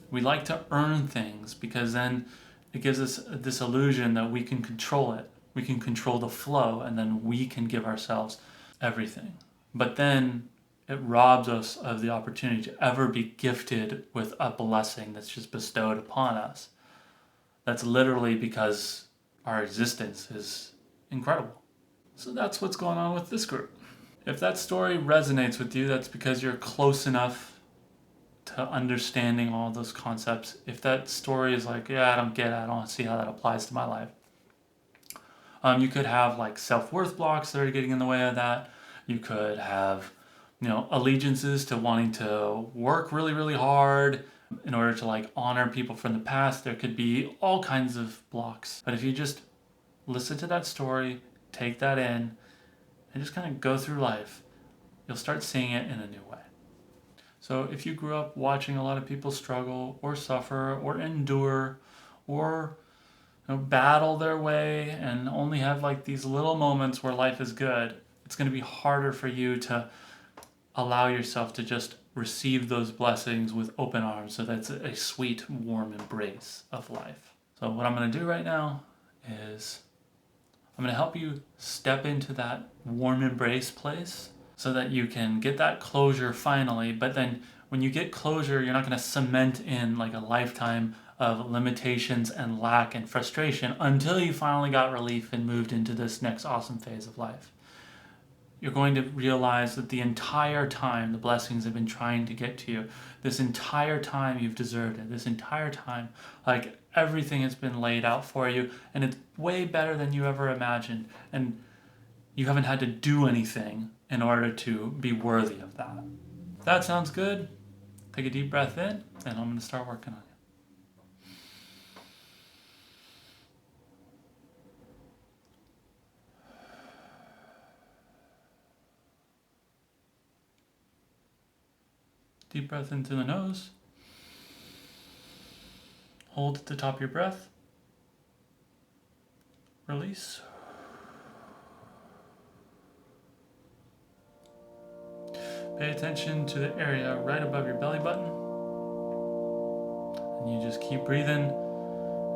We like to earn things because then it gives us this illusion that we can control it. We can control the flow, and then we can give ourselves everything. But then it robs us of the opportunity to ever be gifted with a blessing that's just bestowed upon us. That's literally because our existence is incredible. So that's what's going on with this group. If that story resonates with you, that's because you're close enough to understanding all those concepts. If that story is like, yeah, I don't get it, I don't see how that applies to my life. You could have like self-worth blocks that are getting in the way of that. You could have, you know, allegiances to wanting to work really, really hard in order to like honor people from the past. There could be all kinds of blocks. But if you just listen to that story, take that in, and just kind of go through life, you'll start seeing it in a new way. So if you grew up watching a lot of people struggle or suffer or endure or battle their way and only have like these little moments where life is good, it's going to be harder for you to allow yourself to just receive those blessings with open arms. So that's a sweet, warm embrace of life. So what I'm going to do right now is I'm going to help you step into that warm embrace place so that you can get that closure finally. But then when you get closure, you're not going to cement in like a lifetime of limitations and lack and frustration until you finally got relief and moved into this next awesome phase of life. you're going to realize that the entire time the blessings have been trying to get to you, this entire time you've deserved it, this entire time, like everything has been laid out for you, and it's way better than you ever imagined, and you haven't had to do anything in order to be worthy of that. If that sounds good, take a deep breath in, and I'm going to start working on it. Deep breath into the nose. Hold at the top of your breath. Release. Pay attention to the area right above your belly button. And you just keep breathing.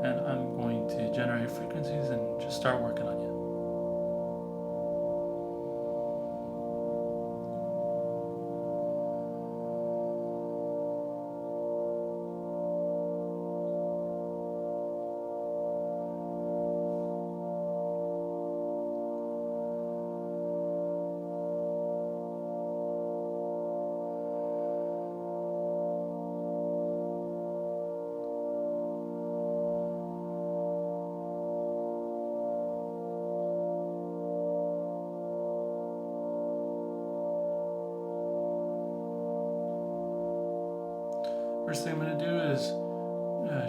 And I'm going to generate frequencies and just start working on you. First thing I'm going to do is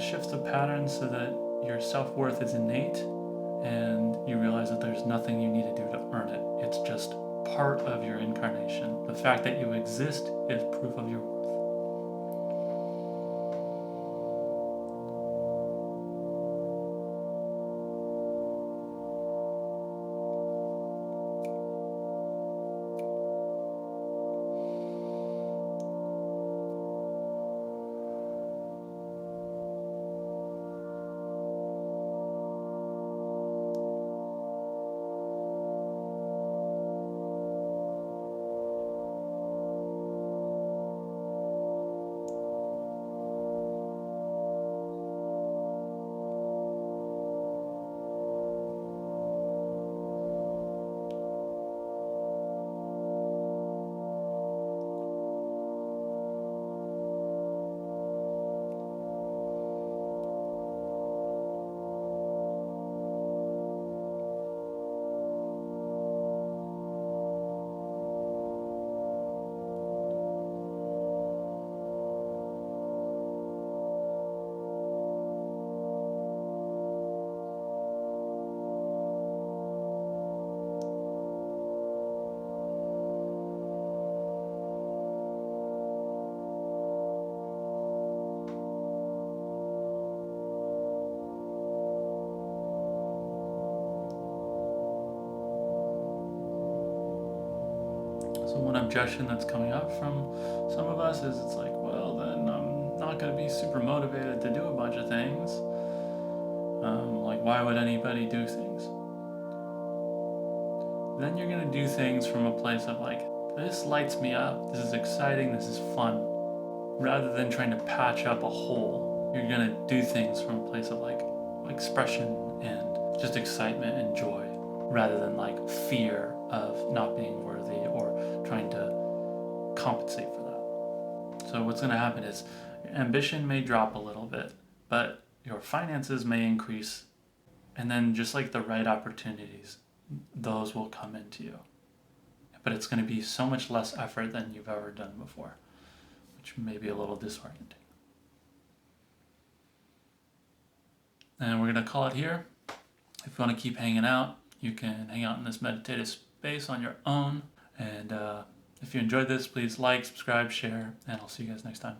shift the pattern so that your self-worth is innate and you realize that there's nothing you need to do to earn it. It's just part of your incarnation. The fact that you exist is proof of your worth. So one objection that's coming up from some of us is it's like, well, then I'm not going to be super motivated to do a bunch of things. Like, why would anybody do things? Then you're going to do things from a place of like, this lights me up, this is exciting, this is fun. Rather than trying to patch up a hole, you're going to do things from a place of like expression and just excitement and joy, rather than like fear of not being worthy or trying to compensate for that. So what's going to happen is your ambition may drop a little bit, but your finances may increase, and then just like the right opportunities, those will come into you. But it's going to be so much less effort than you've ever done before, which may be a little disorienting. And we're going to call it here. If you want to keep hanging out, you can hang out in this meditative space on your own. And if you enjoyed this, please like, subscribe, share, and I'll see you guys next time.